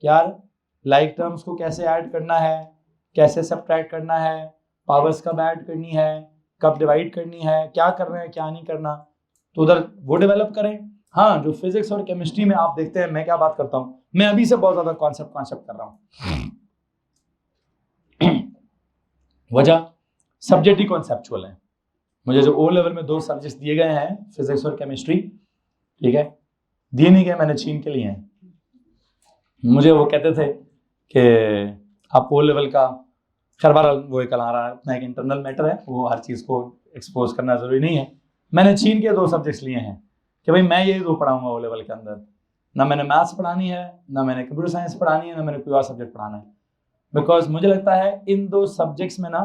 यार लाइक टर्म्स को कैसे ऐड करना है, कैसे सब्ट्रैक्ट करना है, पावर्स कब ऐड करनी है, कब डिवाइड करनी है, क्या कर रहे हैं क्या नहीं करना, तो उधर वो डेवलप करें। हाँ, जो फिजिक्स और केमिस्ट्री में आप देखते हैं मैं क्या बात करता हूँ, मैं अभी से बहुत ज्यादा कॉन्सेप्ट कर रहा हूँ। वजह सब्जेक्ट ही कॉन्सेप्चुअल है। मुझे जो ओ लेवल में 2 सब्जेक्ट्स दिए गए हैं फिजिक्स और केमिस्ट्री, ठीक है, दिए नहीं गए, मैंने छीन के लिए हैं। मुझे वो कहते थे कि आप ओ लेवल का, खैर बहरहाल वो एक अपना एक इंटरनल मैटर है, वो हर चीज़ को एक्सपोज करना जरूरी नहीं है। मैंने छीन के 2 सब्जेक्ट्स लिए हैं कि भाई मैं ये 2 पढ़ाऊंगा ओ लेवल के अंदर, ना मैंने मैथ्स पढ़ानी है, ना मैंने कंप्यूटर साइंस पढ़ानी है, ना मैंने कोई और सब्जेक्ट पढ़ाना है। बिकॉज मुझे लगता है इन 2 सब्जेक्ट्स में ना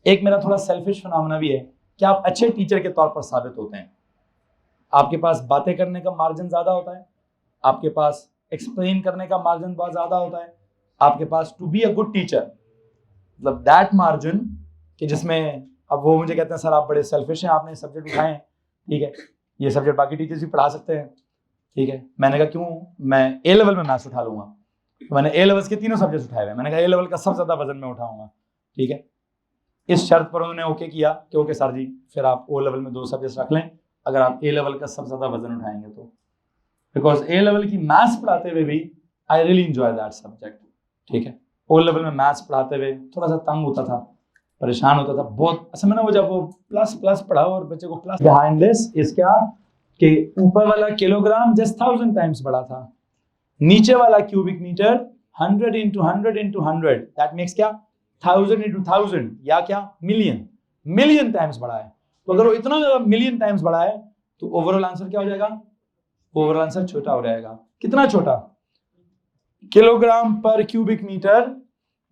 एक मेरा थोड़ा सेल्फिश फिनोमेना भी है कि आप अच्छे टीचर के तौर पर साबित होते हैं। आपके पास बातें करने का मार्जिन ज़्यादा होता है, आपके पास एक्सप्लेन करने का मार्जिन बहुत ज़्यादा होता है, आपके पास to be a good teacher मतलब दैट मार्जिन कि जिसमें अब वो मुझे कहते हैं सर आप बड़े सेल्फिश हैं, आपने सब्जेक्ट उठाए हैं, ठीक है, ये सब्जेक्ट बाकी टीचर्स भी पढ़ा सकते हैं, ठीक है। मैंने कहा क्यों, मैं ए लेवल में मैथ्स उठा लूँगा, तो मैंने ए लेवल्स के 3 सब्जेक्ट्स उठाए हुए, मैंने कहा ए लेवल का सबसे ज़्यादा वजन मैं उठाऊंगा, ठीक है। इस शर्त पर उन्होंने ओके किया कि ओके सर जी फिर आप ओ लेवल में 2 सब्जेक्ट्स रख लें अगर आप ए लेवल का सबसे ज़्यादा वजन उठाएंगे तो, बिकॉज ए लेवल की मैथ्स पढ़ाते हुए भी I really enjoy that subject, ठीक है। ओ लेवल में मैथ्स पढ़ाते हुए थोड़ा सा तंग होता था, परेशान होता था बहुत। असल में ना वो जब वो प्लस प्लस पढ़ा और बच्चे को प्लस बिहाइंड दिस इज क्या कि ऊपर वाला किलोग्राम जस्ट 1000 टाइम्स बढ़ा था, नीचे वाला cubic metre 100 into 100 into 100 that makes क्या 1000 into 1000 या क्या मिलियन टाइम्स बढ़ा है। तो अगर वो इतना ज्यादा मिलियन टाइम्स बढ़ा है तो ओवरऑल आंसर क्या हो जाएगा, ओवरऑल आंसर छोटा हो जाएगा। कितना छोटा? किलोग्राम पर क्यूबिक मीटर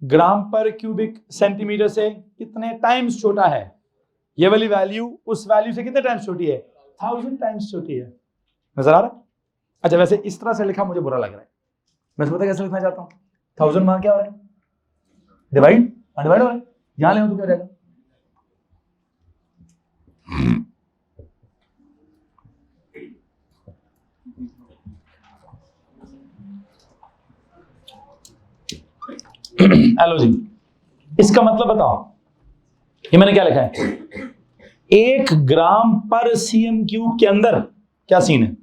ग्राम पर क्यूबिक सेंटीमीटर से कितने टाइम्स छोटा है। ये वाली वैल्यू उस वैल्यू से कितने टाइम्स छोटी है, 1000 टाइम्स छोटी है। नजर आ रहा है? अच्छा वैसे इस तरह से लिखा मुझे बुरा लग रहा है, मैं पता कैसे लिखना चाहता हूँ, 1000 मान क्या हो रहा है, डिवाइड अनडिवाइड हो रहा है, यहां ले तो क्या रहेगा, हेलो जी। इसका मतलब बताओ, ये मैंने क्या लिखा है, 1 ग्राम पर सीएम क्यूब के अंदर क्या सीन है,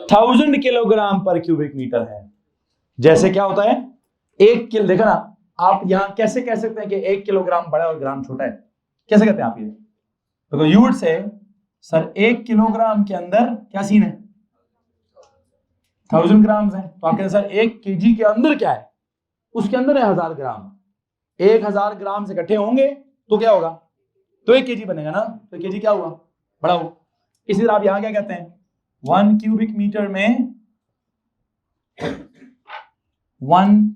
1000 किलोग्राम पर क्यूबिक मीटर है। जैसे क्या होता है 1 किलो, देखा ना आप यहां कैसे कह सकते हैं कि 1 किलोग्राम बड़ा और ग्राम छोटा है, कैसे कहते हैं आप ये, तो you would say sir 1 kilogram के अंदर क्या सीन है, 1000 ग्राम है, तो आप कहते हैं सर 1 केजी के अंदर क्या है, उसके अंदर है 1000 ग्राम, 1000 ग्राम से इकट्ठे होंगे तो क्या होगा, तो 1 केजी बनेगा ना, तो 1 केजी क्या हुआ, बड़ा हुआ। इसी तरह आप यहां क्या कहते हैं, 1 क्यूबिक मीटर में 1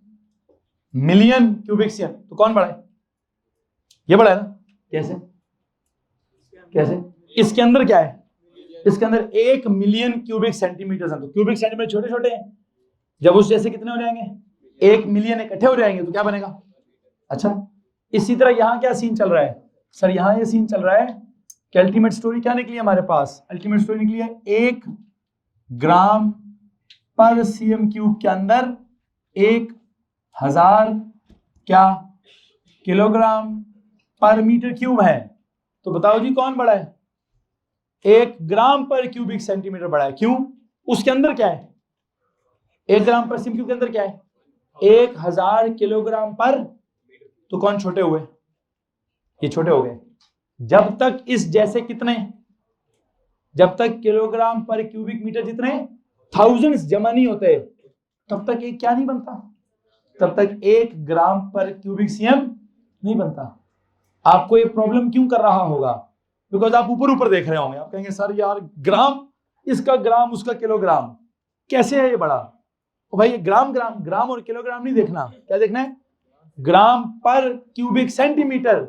मिलियन क्यूबिक सीएम, तो कौन बड़ा है, ये बड़ा है ना, कैसे कैसे, इसके अंदर क्या है, इसके अंदर 1 मिलियन क्यूबिक सेंटीमीटर है, तो क्यूबिक सेंटीमीटर छोटे छोटे हैं, जब उस जैसे कितने हो जाएंगे, 1 मिलियन इकट्ठे हो जाएंगे तो क्या बनेगा। अच्छा इसी तरह यहां क्या सीन चल रहा है, सर यहां ये सीन चल रहा है कि अल्टीमेट स्टोरी क्या निकली हमारे पास, अल्टीमेट स्टोरी निकली है 1 ग्राम पर सीएम क्यूब के अंदर 1000 क्या किलोग्राम पर मीटर क्यूब है। तो बताओ जी कौन बड़ा है, 1 ग्राम पर क्यूबिक सेंटीमीटर बड़ा है, क्यों, उसके अंदर क्या है, 1 ग्राम पर सीएम क्यूब के अंदर क्या है, 1000 किलोग्राम पर, तो कौन छोटे हुए? ये छोटे हो गए। जब तक इस जैसे कितने, जब तक किलोग्राम पर क्यूबिक मीटर जितने थाउजेंड्स जमा नहीं होते, तब तक एक क्या नहीं बनता, तब तक 1 ग्राम पर क्यूबिक सीएम नहीं बनता। आपको ये प्रॉब्लम क्यों कर रहा होगा? बिकॉज आप ऊपर ऊपर देख रहे होंगे, आप कहेंगे सर यार ग्राम, इसका ग्राम, उसका किलोग्राम, कैसे है ये बड़ा? तो भाई ये ग्राम ग्राम ग्राम और किलोग्राम नहीं देखना, क्या देखना है? ग्राम पर क्यूबिक सेंटीमीटर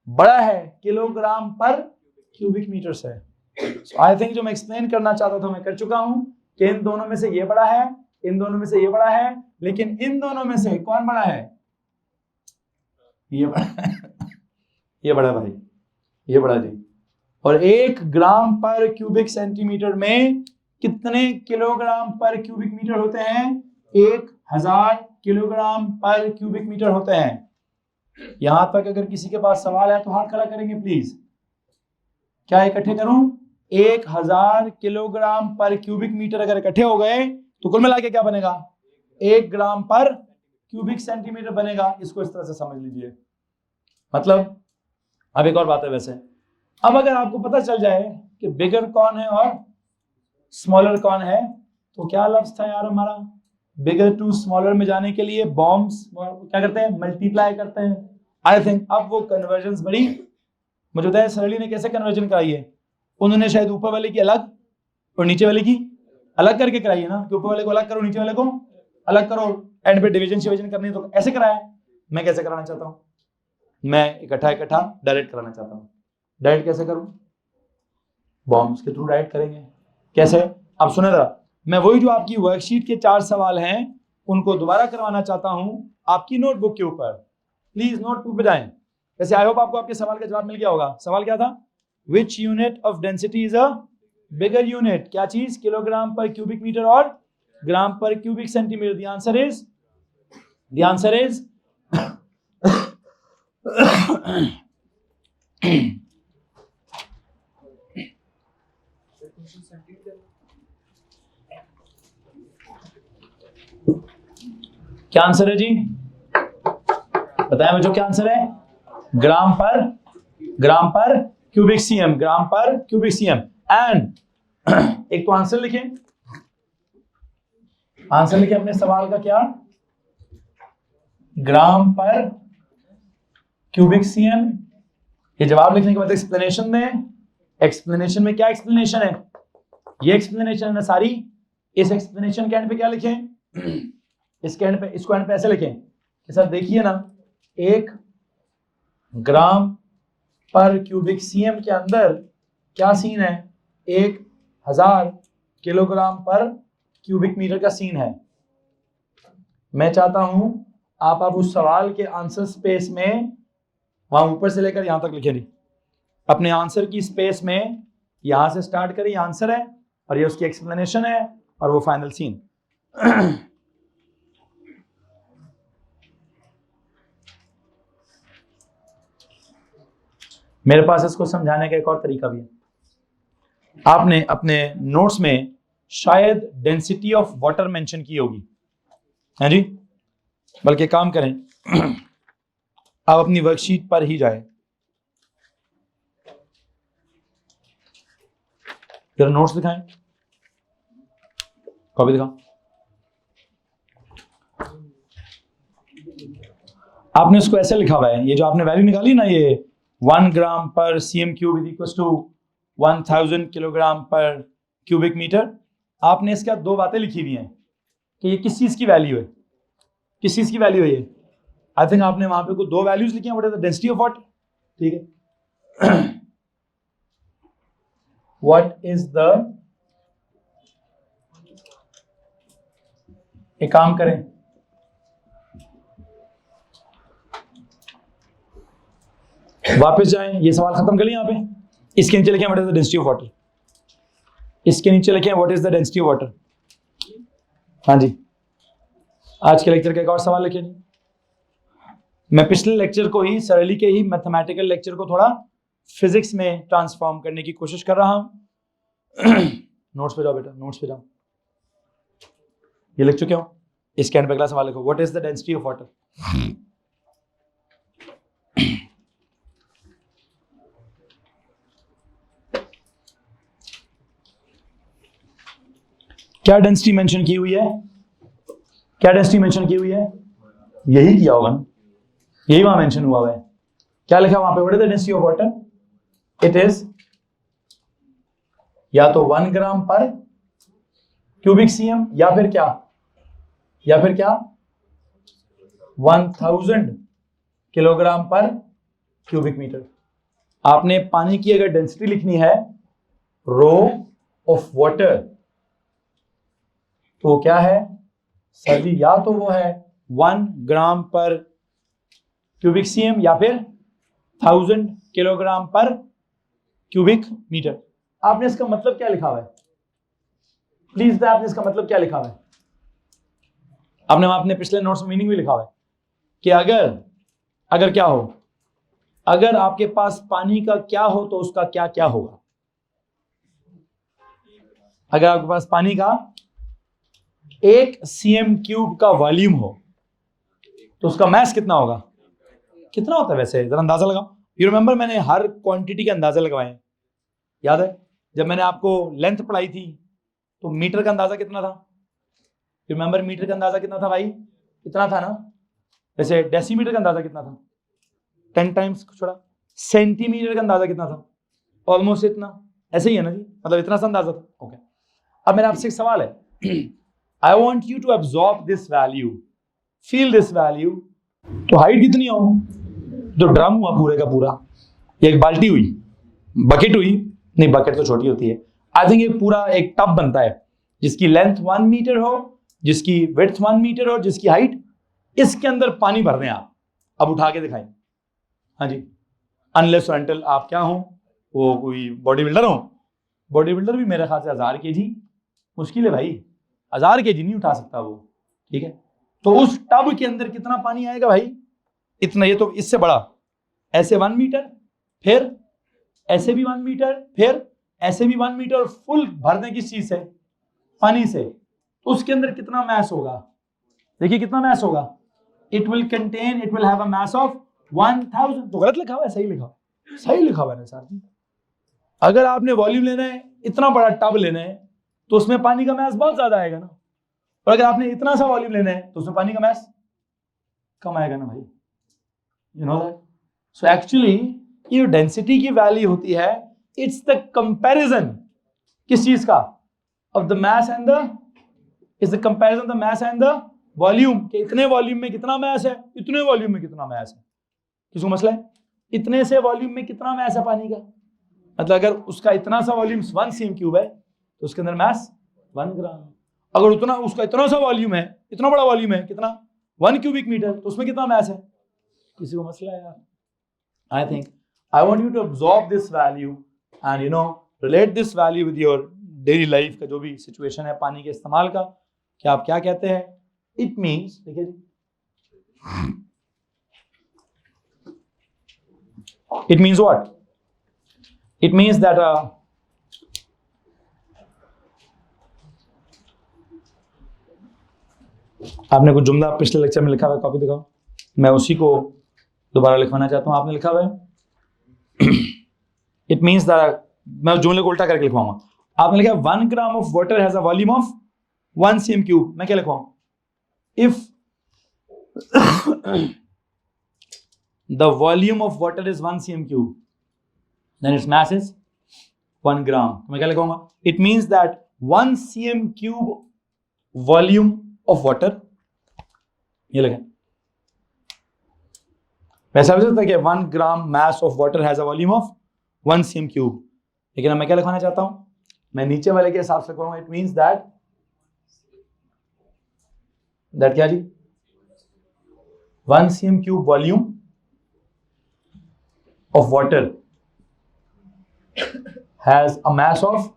बड़ा है, किलोग्राम पर क्यूबिक मीटर से। आई थिंक जो मैं एक्सप्लेन करना चाहता था मैं कर चुका हूं कि इन दोनों में से ये बड़ा है, इन दोनों में से ये बड़ा है, लेकिन इन दोनों में से कौन बड़ा है? ये बड़ा है। ये बड़ा भाई, ये बड़ा जी। और 1 ग्राम पर क्यूबिक सेंटीमीटर में कितने किलोग्राम पर क्यूबिक मीटर होते हैं? 1000 किलोग्राम पर क्यूबिक मीटर होते हैं। यहां तक अगर किसी के पास सवाल है तो हाथ खड़ा करेंगे प्लीज। क्या इकट्ठे करूं? 1000 किलोग्राम पर क्यूबिक मीटर अगर इकट्ठे हो गए तो कुल मिला के क्या बनेगा? 1 ग्राम पर क्यूबिक सेंटीमीटर बनेगा। इसको इस तरह से समझ लीजिए। मतलब अब एक और बात है वैसे, अब अगर आपको पता चल जाए कि बिगर कौन है और स्मॉलर कौन है, तो क्या लफ्ज था यार हमारा? बिगर टू स्मॉलर में जाने के लिए बॉम्ब्स क्या करते हैं? मल्टीप्लाई करते हैं। आई थिंक अब वो कन्वर्जन बड़ी मुझे बताया सरली ने कैसे कन्वर्जन कराई है। उन्होंने शायद ऊपर वाले की अलग और नीचे वाले की अलग करके कराई है ना, कि ऊपर वाले को अलग करो, नीचे वाले को अलग करो, एंड पे डिवीजन शिविजन करनी है तो ऐसे कराया। मैं कैसे कराना चाहता हूँ? मैं इकट्ठा इकट्ठा डायरेक्ट कराना चाहता हूँ। डायरेक्ट कैसे करूं? बॉम्ब्स के थ्रू डायरेक्ट करेंगे। कैसे? अब सुने जरा, मैं वही जो आपकी वर्कशीट के 4 सवाल हैं उनको दोबारा करवाना चाहता हूं आपकी नोटबुक के ऊपर। प्लीज नोटबुक पे जाएं। वैसे आई होप आपको आपके सवाल का जवाब मिल गया होगा। सवाल क्या था? विच unit of density is a bigger unit? क्या चीज? किलोग्राम पर क्यूबिक मीटर और ग्राम पर cubic centimetre. The answer is क्या आंसर है जी? बताया मुझे क्या आंसर है? ग्राम पर क्यूबिक सीएम, ग्राम पर क्यूबिक सीएम। एंड एक तो आंसर लिखें, आंसर लिखें अपने सवाल का। क्या? ग्राम पर क्यूबिक सीएम। ये जवाब लिखने के बाद एक्सप्लेनेशन दें। एक्सप्लेनेशन में क्या एक्सप्लेनेशन है? ये एक्सप्लेनेशन है सारी। इस एक्सप्लेनेशन के एंड पे क्या लिखें? इसके एंड पे, इसको एंड पे ऐसे लिखें कि सर देखिए ना, 1 ग्राम पर क्यूबिक सीएम के अंदर क्या सीन है? 1000 किलोग्राम पर क्यूबिक मीटर का सीन है। मैं चाहता हूं आप उस सवाल के आंसर स्पेस में, वहां ऊपर से लेकर यहां तक लिखे नहीं, अपने आंसर की स्पेस में यहां से स्टार्ट करें, ये आंसर है और ये उसकी एक्सप्लेनेशन है और वो फाइनल सीन। मेरे पास इसको समझाने का एक और तरीका भी है। आपने अपने नोट्स में शायद डेंसिटी ऑफ वाटर मेंशन की होगी, है जी? बल्कि काम करें, आप अपनी वर्कशीट पर ही जाएं, फिर नोट्स दिखाएं, कॉपी दिखाओ। आपने इसको ऐसे लिखा हुआ है, ये जो आपने वैल्यू निकाली ना, ये 1 gram per cm cube is equal to 1000 kilogram per cubic metre. आपने इसके बाद 2 बातें लिखी हुई हैं कि ये किस चीज की वैल्यू है, किस चीज की वैल्यू है ये। आई थिंक आपने वहां पे कुछ 2 वैल्यूज लिखी हैं। What is the density of water? ठीक है। व्हाट इज द, एक काम करें, वापस जाएं, ये सवाल खत्म कर लिया। यहाँ पे इसके नीचे लिखें what is the density of water. इसके नीचे लिखें what is the density of water. हाँ जी, आज के लेक्चर का एक और सवाल लिखिए। मैं पिछले लेक्चर को ही, सरली के ही मैथमेटिकल लेक्चर को थोड़ा फिजिक्स में ट्रांसफॉर्म करने की कोशिश कर रहा हूं। नोट्स पे जाओ बेटा, नोट्स पे जाओ। ये लिख चुके हो? इसके एंड पे अगला सवाल लिखो, what is the density of water? क्या डेंसिटी मेंशन की हुई है? क्या डेंसिटी मेंशन की हुई है? यही किया होगा ना, यही वहां मेंशन हुआ है। क्या लिखा वहां पे? What is the density of water? It is या तो 1 ग्राम पर क्यूबिक सीएम या फिर क्या 1000 किलोग्राम पर क्यूबिक मीटर। आपने पानी की अगर डेंसिटी लिखनी है रो ऑफ वाटर तो क्या है सर जी? या तो वो है 1 ग्राम पर क्यूबिक सीएम या फिर 1000 किलोग्राम पर क्यूबिक मीटर। आपने इसका मतलब क्या लिखा हुआ है? प्लीज बताइए आपने इसका मतलब क्या लिखा हुआ है? आपने अपने पिछले नोट्स में मीनिंग भी लिखा हुआ है कि अगर क्या हो, अगर आपके पास पानी का क्या हो तो उसका क्या क्या होगा। अगर आपके पास पानी का 1 सीएम क्यूब का वॉल्यूम हो तो उसका मास कितना होगा? कितना होता है वैसे? जरा अंदाजा लगाओ। यू रिमेंबर मैंने हर क्वांटिटी के अंदाजे लगाए, याद है? जब मैंने आपको लेंथ पढ़ाई थी तो मीटर का अंदाजा कितना था? रिमेंबर मीटर का अंदाजा कितना था भाई? इतना था ना। वैसे डेसीमीटर का अंदाजा कितना था? 10 टाइम्स छोड़ा। सेंटीमीटर का अंदाजा कितना था? ऑलमोस्ट इतना। ऐसे ही है ना जी, मतलब इतना सा अंदाजा था। ओके, अब मेरा आपसे एक सवाल है। I want you to absorb this value, feel this value. तो हाइट कितनी हो? जो ड्रम हुआ पूरे का पूरा, एक बाल्टी हुई, बकेट हुई, नहीं बकेट तो छोटी होती है। आई थिंक ये पूरा एक टब बनता है जिसकी लेंथ 1 मीटर हो, जिसकी विड्थ 1 मीटर हो, जिसकी हाइट, इसके अंदर पानी भर दें आप। अब उठा के दिखाएं। हाँ जी, अनलेस अनटिल आप क्या हो, वो कोई बॉडी बिल्डर हो। बॉडी बिल्डर भी मेरे ख्याल से 1000 केजी मुश्किल है भाई, 1000 केजी नहीं उठा सकता वो। ठीक है, तो उस टब के अंदर कितना पानी आएगा भाई? इतना। ये तो इससे बड़ा, ऐसे 1 मीटर, फिर ऐसे भी 1 मीटर, फिर ऐसे भी 1 मीटर, फुल भर दें किस चीज से? पानी से। तो उसके अंदर कितना मैस होगा? देखिए कितना मैस होगा। It will have a mass of 1000। तो गलत लिखा हुआ है? सही लिखा, सही लिखा हुआ है सर जी। अगर आपने वॉल्यूम लेना है, इतना बड़ा टब लेना है, तो उसमें पानी का मैस बहुत ज्यादा आएगा ना। और अगर आपने इतना सा वॉल्यूम लेना है तो उसमें पानी का मैस कम आएगा ना भाई। You know that. So actually ये डेंसिटी की वैल्यू होती है, इट्स द कंपैरिजन किस चीज का? Of the mass and the, is the comparison the mass and the volume. कि इतने वॉल्यूम में कितना मास है, इतने वॉल्यूम में कितना मास है। किसको मसला है? इतने से वॉल्यूम में कितना मास है पानी का? मतलब अगर उसका इतना सा वॉल्यूम 1 सीएम क्यूब है तो उसके अंदर मास 1 ग्राम। अगर उतना उसका इतना सा वॉल्यूम है, इतना बड़ा वॉल्यूम है, कितना 1 क्यूबिक मीटर, तो उसमें कितना मास है? किसी को मसला है यार? I think I want you to absorb this value and relate this value with your daily life का जो भी situation है पानी के इस्तेमाल का, कि आप क्या कहते हैं। It means, देखिए जी, it means what? It means that आपने कुछ जुमला पिछले लेक्चर में लिखा हुआ है, कॉपी दिखाओ। मैं उसी को दोबारा लिखवाना चाहता हूं। आपने लिखा हुआ है इट मीन्स दैट, मैं जुमले को उल्टा करके लिखवाऊंगा। आपने लिखा 1 gram of water has a volume of 1 cm cube. मैं क्या लिखवाऊं? If the volume of water is 1 cm cube then its mass is 1 gram. तो मैं क्या लिखवाऊंगा? It means that 1 cm cube volume of water, ये लिखें। वैसा भी सकता है कि 1 gram mass of water has a volume of 1 cm cube, लेकिन मैं क्या लिखवाना चाहता हूं? मैं नीचे वाले के हिसाब से लिखवाऊंगा। इट मींस दैट क्या जी? 1 cm cube volume of water has a mass of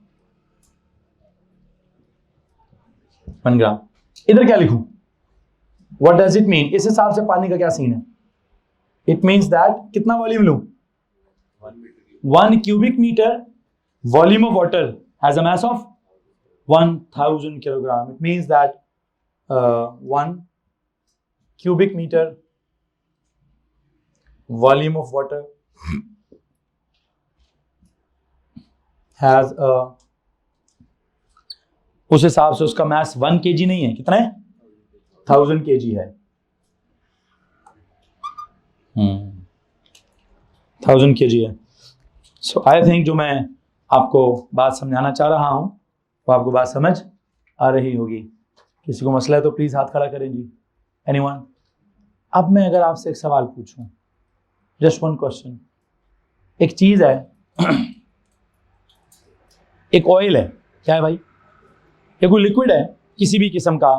1 gram. इधर क्या लिखूं? What does it mean? इस हिसाब से पानी का क्या सीन है? इट मीन्स दैट कितना वॉल्यूम लूं? 1 cubic metre volume of water has a mass of 1000 kilogram. It means that 1 cubic meter volume of water has a, उस हिसाब से उसका मास 1 kg नहीं है, कितना है? 1000 kg है। 1000 kg है। सो आई थिंक जो मैं आपको बात समझाना चाह रहा हूं वो आपको बात समझ आ रही होगी। किसी को मसला है तो प्लीज हाथ खड़ा करें जी। एनीवन? अब मैं अगर आपसे एक सवाल पूछूं, जस्ट वन क्वेश्चन। एक चीज है, एक ऑयल है, क्या है भाई? ये कोई लिक्विड है किसी भी किस्म का,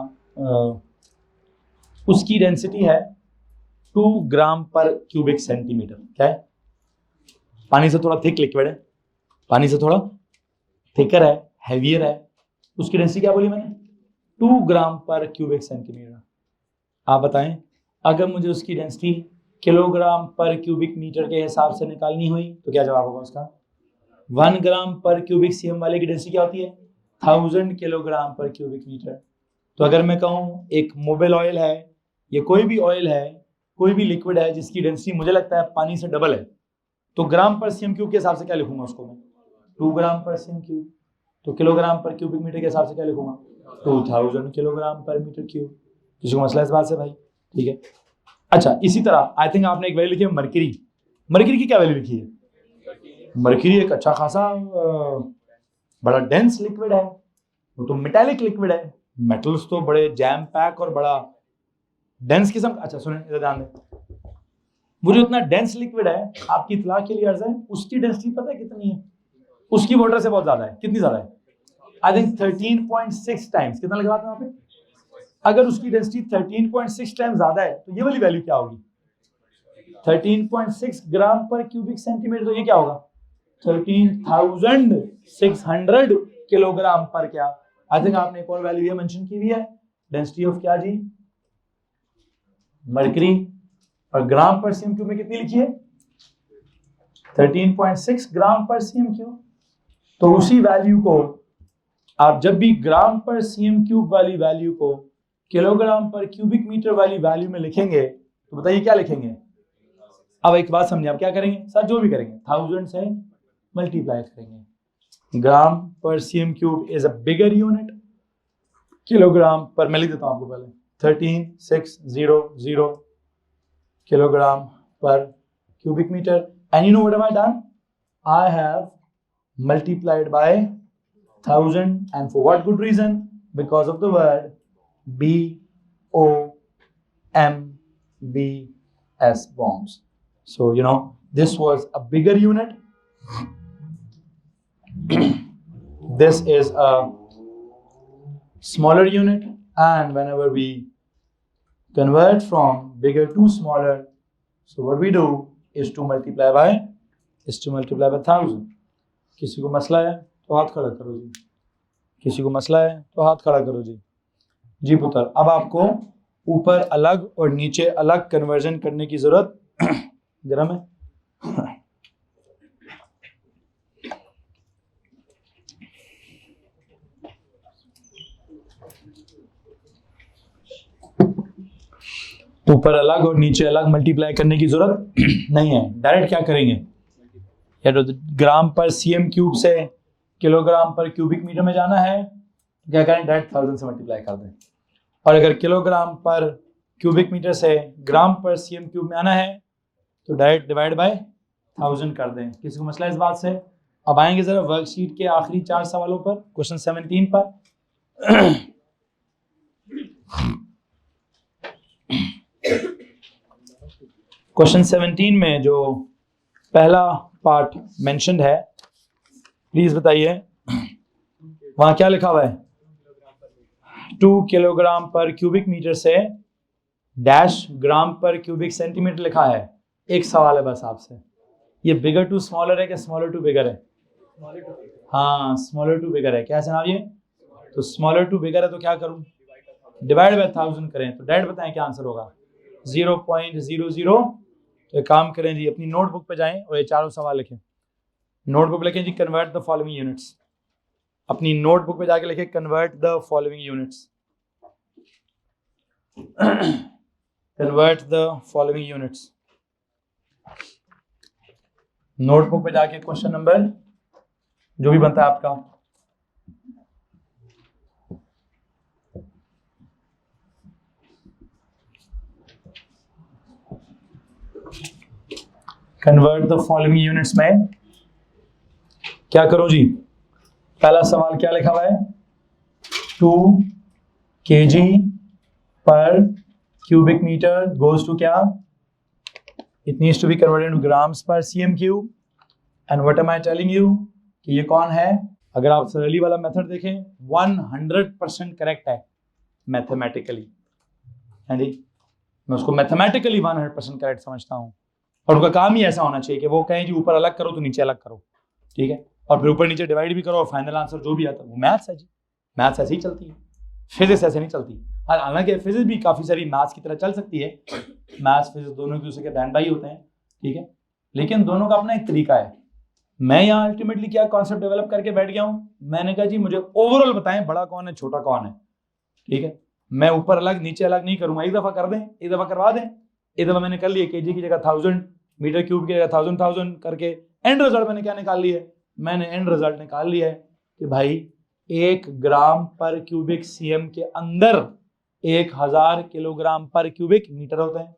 उसकी डेंसिटी है 2 ग्राम पर क्यूबिक सेंटीमीटर। क्या है? पानी से थोड़ा थिक लिक्विड है, पानी से थोड़ा थिकर है, हैवियर है। उसकी डेंसिटी क्या बोली मैंने? 2 ग्राम पर क्यूबिक सेंटीमीटर। आप बताएं, अगर मुझे उसकी density kilogram per cubic metre के हिसाब से निकालनी हुई तो क्या जवाब होगा उसका? 1 ग्राम पर क्यूबिक सीएम वाले की डेंसिटी क्या होती है? 1000 किलोग्राम पर क्यूबिक मीटर। तो अगर मैं कहूँ एक मोबिल ऑयल है, ये कोई भी ऑयल है, कोई भी लिक्विड है जिसकी डेंसिटी मुझे लगता है पानी से डबल है, तो ग्राम पर सीएम क्यूब के हिसाब से क्या लिखूंगा उसको मैं? 2 ग्राम पर सीएम क्यूब। तो किलोग्राम पर क्यूबिक मीटर के हिसाब से क्या लिखूंगा? 2000 किलोग्राम पर मीटर क्यूब। किसी को मसला इस बात से भाई? ठीक है। अच्छा, इसी तरह आई थिंक आपने एक वैल्यू लिखी है मरकरी। मरकरी की क्या वैल्यू लिखी है? मरकरी एक अच्छा खासा बड़ा डेंस लिक्विड है, वो तो मेटालिक लिक्विड है। मेटल्स तो बड़े जैम पैक और बड़ा डेंस किस्म। अच्छा सुने, इधर ध्यान दें, वो जो इतना डेंस लिक्विड है, आपकी इतला के लिए अर्ज है, उसकी डेंसिटी पता है कितनी है? उसकी वाटर से बहुत ज्यादा है। कितनी ज्यादा है? I think 13.6 times. कितना लगा वहां पे? अगर उसकी डेंसिटी 13.6 टाइम्स ज्यादा है तो ये वाली वैल्यू क्या होगी? 13.6 ग्राम पर क्यूबिक सेंटीमीटर। तो ये क्या होगा? 13,600 किलोग्राम पर क्या? आई थिंक आपने एक और वैल्यू ये मेंशन की हुई है, डेंसिटी ऑफ क्या जी? मरकरी। और ग्राम पर सीएम क्यूब में कितनी लिखी है? 13.6 ग्राम पर सीएम क्यूब। तो उसी वैल्यू को आप जब भी ग्राम पर सीएम क्यूब वाली वैल्यू को किलोग्राम पर क्यूबिक मीटर वाली वैल्यू में लिखेंगे तो बताइए क्या लिखेंगे? अब एक बात समझिए, आप क्या करेंगे सर? जो भी करेंगे 1000 से मल्टीप्लाई करेंगे। ग्राम per cm cube is a bigger unit, kilogram पर, मैं लिख देता हूं आपको पहले, 13600 kilogram per cubic meter. And you know what have I done? I have multiplied by 1000, and for what good reason? Because of the word BOMBS, bombs. So you know this was a bigger unit. This is a smaller unit, and whenever we convert from bigger to smaller, so what we do is to multiply by 1000. किसी को मसला है तो हाथ खड़ा करो जी। किसी को मसला है तो हाथ खड़ा करो जी। जी पुत्र, अब आपको ऊपर अलग और नीचे अलग कन्वर्जन करने की जरूरत गरम है। ऊपर अलग और नीचे अलग मल्टीप्लाई करने की जरूरत नहीं है। डायरेक्ट क्या करेंगे, या तो ग्राम पर सीएम क्यूब से किलोग्राम पर क्यूबिक मीटर में जाना है, क्या करें? डायरेक्ट 1000 से मल्टीप्लाई कर दें। और अगर किलोग्राम पर क्यूबिक मीटर से ग्राम पर सीएम क्यूब में आना है तो डायरेक्ट डिवाइड बाय 1000 कर दें। किसी को मसला इस बात से? अब आएंगे जरा वर्कशीट के आखिरी 4 सवालों पर, क्वेश्चन 17 पर। क्वेश्चन 17 में जो पहला पार्ट मेंशन्ड है, प्लीज बताइए वहां क्या लिखा हुआ है? 2 किलोग्राम पर क्यूबिक मीटर से डैश ग्राम पर क्यूबिक सेंटीमीटर लिखा है। एक सवाल है बस आपसे, ये बिगर टू स्मॉलर है कि स्मॉलर टू बिगर है? हाँ, स्मॉलर टू बिगर है। क्या है जनाब ये? तो स्मॉलर टू बिगर है तो क्या करूं? डिवाइड बाय 1000 करें। तो डायरेक्ट बताएं क्या आंसर होगा? 0.00। तो एक काम करें जी, अपनी नोटबुक पे जाएं और ये चारों सवाल लिखें। नोटबुक लिखें जी, कन्वर्ट द फॉलोइंग यूनिट्स। अपनी नोटबुक पे जाके लिखें convert the following units. Convert the following units. Notebook पे जाके क्वेश्चन नंबर जो भी बनता है आपका, कन्वर्ट द फॉलोइंग यूनिट्स में क्या करो जी। पहला सवाल क्या लिखा हुआ है, 2 kg per cubic metre goes to क्या, it needs to be converted into grams per cm cube. And what am I telling you कि ये कौन है। अगर आप सरली वाला मेथड देखें 100% करेक्ट है मैथमेटिकली, है जी। मैं उसको मैथमेटिकली 100% करेक्ट समझता हूँ। और उनका काम ही ऐसा होना चाहिए कि वो कहें जी ऊपर अलग करो तो नीचे अलग करो, ठीक है, और फिर ऊपर नीचे डिवाइड भी करो और फाइनल आंसर जो भी आता है वो मैथ्स है जी। मैथ्स ऐसे ही चलती है, फिजिक्स ऐसे नहीं चलती। हालांकि फिजिक्स भी काफ़ी सारी मैथ्स की तरह चल सकती है, मैथ्स फिजिक्स दोनों एक दूसरे के बहन भाई होते हैं, ठीक है, लेकिन दोनों का अपना एक तरीका है। मैं यहाँ अल्टीमेटली क्या कॉन्सेप्ट डेवलप करके बैठ गया हूँ, मैंने कहा जी मुझे ओवरऑल बताएं बड़ा कौन है छोटा कौन है, ठीक है। मैं ऊपर अलग नीचे अलग नहीं करूंगा, एक दफ़ा कर दें एक दफ़ा करवा दें। एक दफ़ा मैंने कर लिया केजी की जगह 1000, मीटर क्यूब की जगह 1000 करके, एंड रिजल्ट मैंने क्या निकाल लिया है, मैंने एंड रिजल्ट निकाल लिया है कि भाई 1 ग्राम पर क्यूबिक सीएम के अंदर 1000 किलोग्राम पर क्यूबिक मीटर होता है।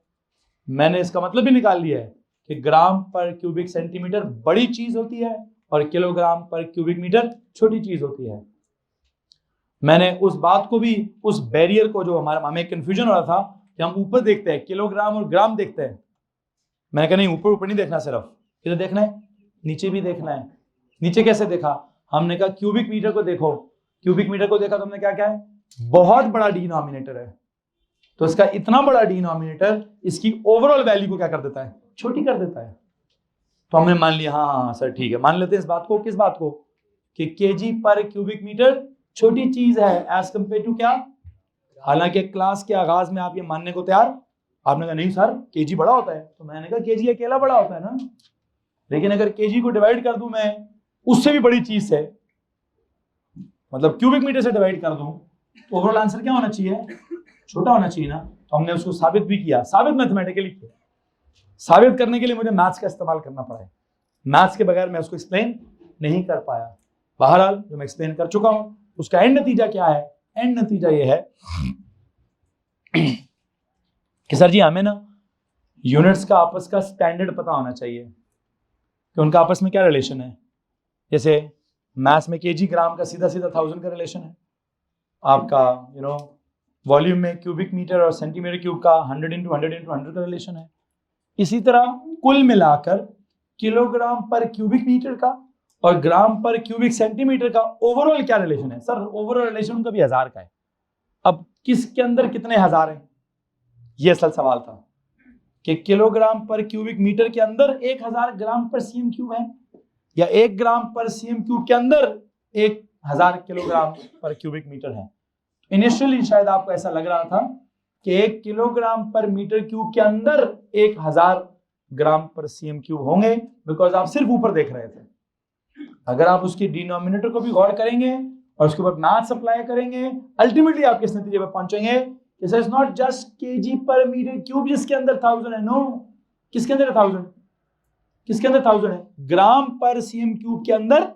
मैंने इसका मतलब भी निकाल लिया है कि ग्राम पर क्यूबिक सेंटीमीटर बड़ी चीज होती है और किलोग्राम पर क्यूबिक मीटर छोटी चीज होती है। मैंने उस बात को भी, उस बैरियर को जो हमें कंफ्यूजन हो रहा था कि हम ऊपर देखते हैं किलोग्राम और ग्राम देखते हैं, मैंने कहा नहीं ऊपर ऊपर नहीं देखना, सिर्फ इधर देखना है, नीचे भी देखना है। नीचे कैसे देखा, हमने कहा क्यूबिक मीटर को देखो, क्यूबिक मीटर को देखा तो हमने क्या क्या है, बहुत बड़ा डिनोमिनेटर है, तो इसका इतना बड़ा डिनोमिनेटर इसकी ओवरऑल वैल्यू को क्या कर देता है, छोटी कर देता है। तो हमने मान लिया हाँ हाँ सर ठीक है, मान लेते हैं इस बात को। किस बात को, कि केजी पर क्यूबिक मीटर छोटी चीज है एज कंपेयर टू क्या। हालांकि क्लास के आगाज में आप ये मानने को तैयार, आपने कहा नहीं सर केजी बड़ा होता है, तो मैंने कहा केजी अकेला बड़ा होता है ना, लेकिन अगर केजी को डिवाइड कर दूं मैं उससे भी बड़ी चीज से, मतलब क्यूबिक मीटर से डिवाइड कर दूं, तो ओवरऑल आंसर क्या होना चाहिए, छोटा होना चाहिए ना। तो हमने उसको साबित भी किया, साबित मैथमेटिकली किया। साबित करने के लिए मुझे मैथ्स का इस्तेमाल करना पड़ा है, मैथ्स के बगैर मैं उसको एक्सप्लेन नहीं कर पाया। बहरहाल जो मैं एक्सप्लेन कर चुका हूं उसका एंड नतीजा क्या है, एंड नतीजा ये है कि सर जी हमें ना यूनिट्स का आपस का स्टैंडर्ड पता होना चाहिए कि उनका आपस में क्या रिलेशन है। जैसे मैथ्स में केजी ग्राम का सीधा सीधा 1000 का रिलेशन है, आपका वॉल्यूम में क्यूबिक मीटर और सेंटीमीटर क्यूब का 100 × 100 × 100 का रिलेशन है। इसी तरह कुल मिलाकर किलोग्राम पर क्यूबिक मीटर का और ग्राम पर क्यूबिक सेंटीमीटर का ओवरऑल क्या रिलेशन है। सर ओवरऑल रिलेशन उनका भी 1000 का है, अब किसके अंदर कितने हजार हैं, यह असल सवाल था कि किलोग्राम पर क्यूबिक मीटर के अंदर 1000 ग्राम पर सीएम क्यूब है, या 1 ग्राम पर सीएम क्यूब के अंदर 1000 किलोग्राम पर क्यूबिक मीटर है। इनिशियली शायद आपको ऐसा लग रहा था कि 1 किलोग्राम पर मीटर क्यूब के अंदर 1000 ग्राम पर सीएम क्यूब होंगे, बिकॉज आप सिर्फ ऊपर देख रहे थे। अगर आप उसकी डिनोमिनेटर को भी गौर करेंगे और उसके ऊपर मैथ्स अप्लाई करेंगे, अल्टीमेटली आप किस नतीजे पर पहुंचेंगे, it is not just KG पर मीटर क्यूब जिसके अंदर 1000 है, नो, किसके अंदर 1000, किसके अंदर 1000 है, ग्राम पर सीएम क्यूब के अंदर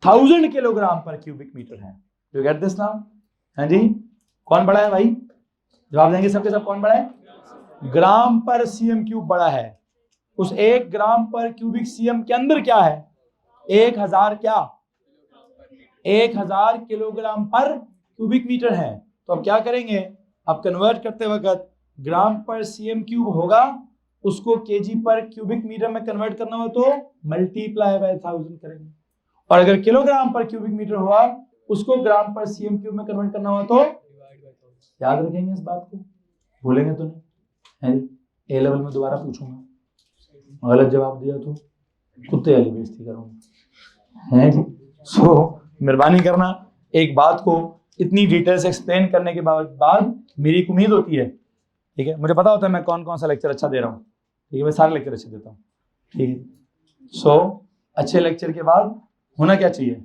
1000 किलोग्राम पर क्यूबिक मीटर है। यू गेट दिस नाउ, हाँ जी, कौन बड़ा है भाई, जवाब देंगे सबके सब, कौन बड़ा है, ग्राम पर सीएम क्यूब बड़ा है। उस 1 ग्राम पर क्यूबिक सीएम के अंदर क्या है, 1000 क्या, 1000 किलोग्राम पर क्यूबिक मीटर है। तो अब क्या करेंगे, अब कन्वर्ट करते वक्त ग्राम पर सीएम क्यूब होगा, उसको केजी पर क्यूबिक मीटर में कन्वर्ट करना हो तो मल्टीप्लाई बाय 1000 करेंगे, और अगर किलोग्राम पर क्यूबिक मीटर हुआ उसको ग्राम पर सीएम क्यूब में कन्वर्ट करना हो तो याद रखेंगे इस बात को, भूलेंगे तो नहीं, ए लेवल में दोबारा पूछूंगा, गलत जवाब दिया तो कुत्ते वाली बेइज्जती करूंगा, है जी। सो मेहरबानी करना, एक बात को इतनी डिटेल से एक्सप्लेन करने के बाद मेरी एक उम्मीद होती है, ठीक है, मुझे पता होता है मैं कौन कौन सा लेक्चर अच्छा दे रहा हूँ, ठीक है, मैं सारे लेक्चर अच्छे देता हूँ, ठीक है। सो अच्छे लेक्चर के बाद होना क्या चाहिए,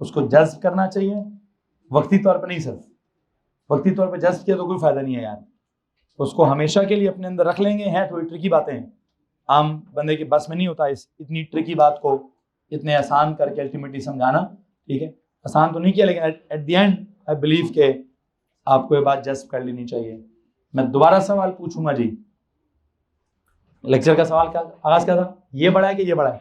उसको जज्ब करना चाहिए, वक्ती तौर पर नहीं सर, वक्ती तौर पे जस्ट किया तो कोई फायदा नहीं है यार, उसको हमेशा के लिए अपने अंदर रख लेंगे। हैं थोड़ी ट्रिकी बातें हैं, आम बंदे के बस में नहीं होता इस इतनी ट्रिकी बात को इतने आसान करके अल्टीमेटली समझाना। ठीक है, आसान तो नहीं किया, लेकिन at the and I believe के आपको ये बात जस्ट कर लेनी चाहिए। मैं दोबारा सवाल पूछूंगा जी, लेक्चर का सवाल क्या आगाज क्या था? ये बड़ा है कि ये बड़ा है?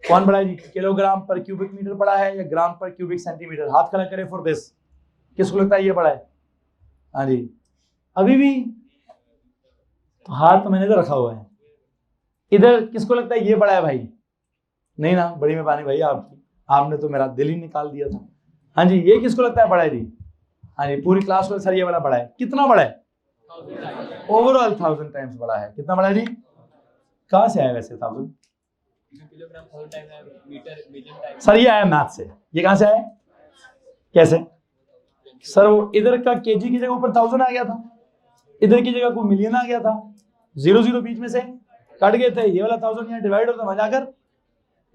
कौन बड़ा है जी? किलोग्राम पर क्यूबिक मीटर बड़ा है या ग्राम पर क्यूबिक सेंटीमीटर? हाथ खड़ा करें फॉर दिस। किसको लगता है ये बड़ा है? हाँ जी, अभी भी तो हाथ तो मैंने तो रखा हुआ है। इधर किसको लगता है ये बड़ा है भाई? नहीं ना, बड़ी मेहरबानी भाई आपकी, आपने तो मेरा दिल ही निकाल दिया था। हाँ जी, ये किसको लगता है बड़ा है जी? हाँ जी, पूरी क्लास को सर ये वाला बड़ा है। कितना बड़ा है? ओवरऑल 1000 टाइम्स बड़ा है। कितना बड़ा है जी? कहाँ से आया वैसे 1000? सर ये आया मैथ से। ये कहाँ से आया? कैसे? सर वो इधर का केजी की जगह ऊपर 1000 आ गया था, इधर की जगह को मिलियन आ गया था, 0 0 बीच में से कट गए थे, ये वाला 1000 यहाँ डिवाइड होता, वहां जाकर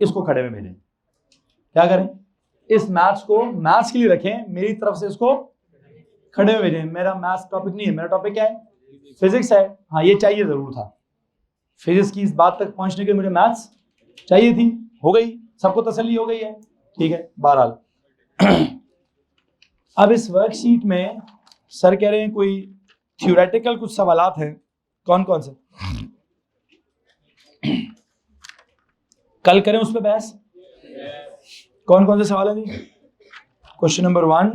इसको खड़े में भेजें। क्या करें? इस मैथ्स को मैथ्स के लिए रखें, मेरी तरफ से इसको खड़े में भेजें। मेरा मैथ्स टॉपिक नहीं है, मेरा टॉपिक क्या है? फिजिक्स है। हाँ, ये चाहिए जरूर था, फिजिक्स की इस बात तक पहुंचने के लिए मुझे मैथ्स चाहिए थी। हो गई, सबको तसल्ली हो गई है? ठीक है, बहरहाल अब इस वर्कशीट में सर कह रहे हैं कोई थ्योरेटिकल कुछ सवालात हैं। कौन कौन से? कल करें उस पर बहस? कौन कौन से सवाल हैं जी? Question number 1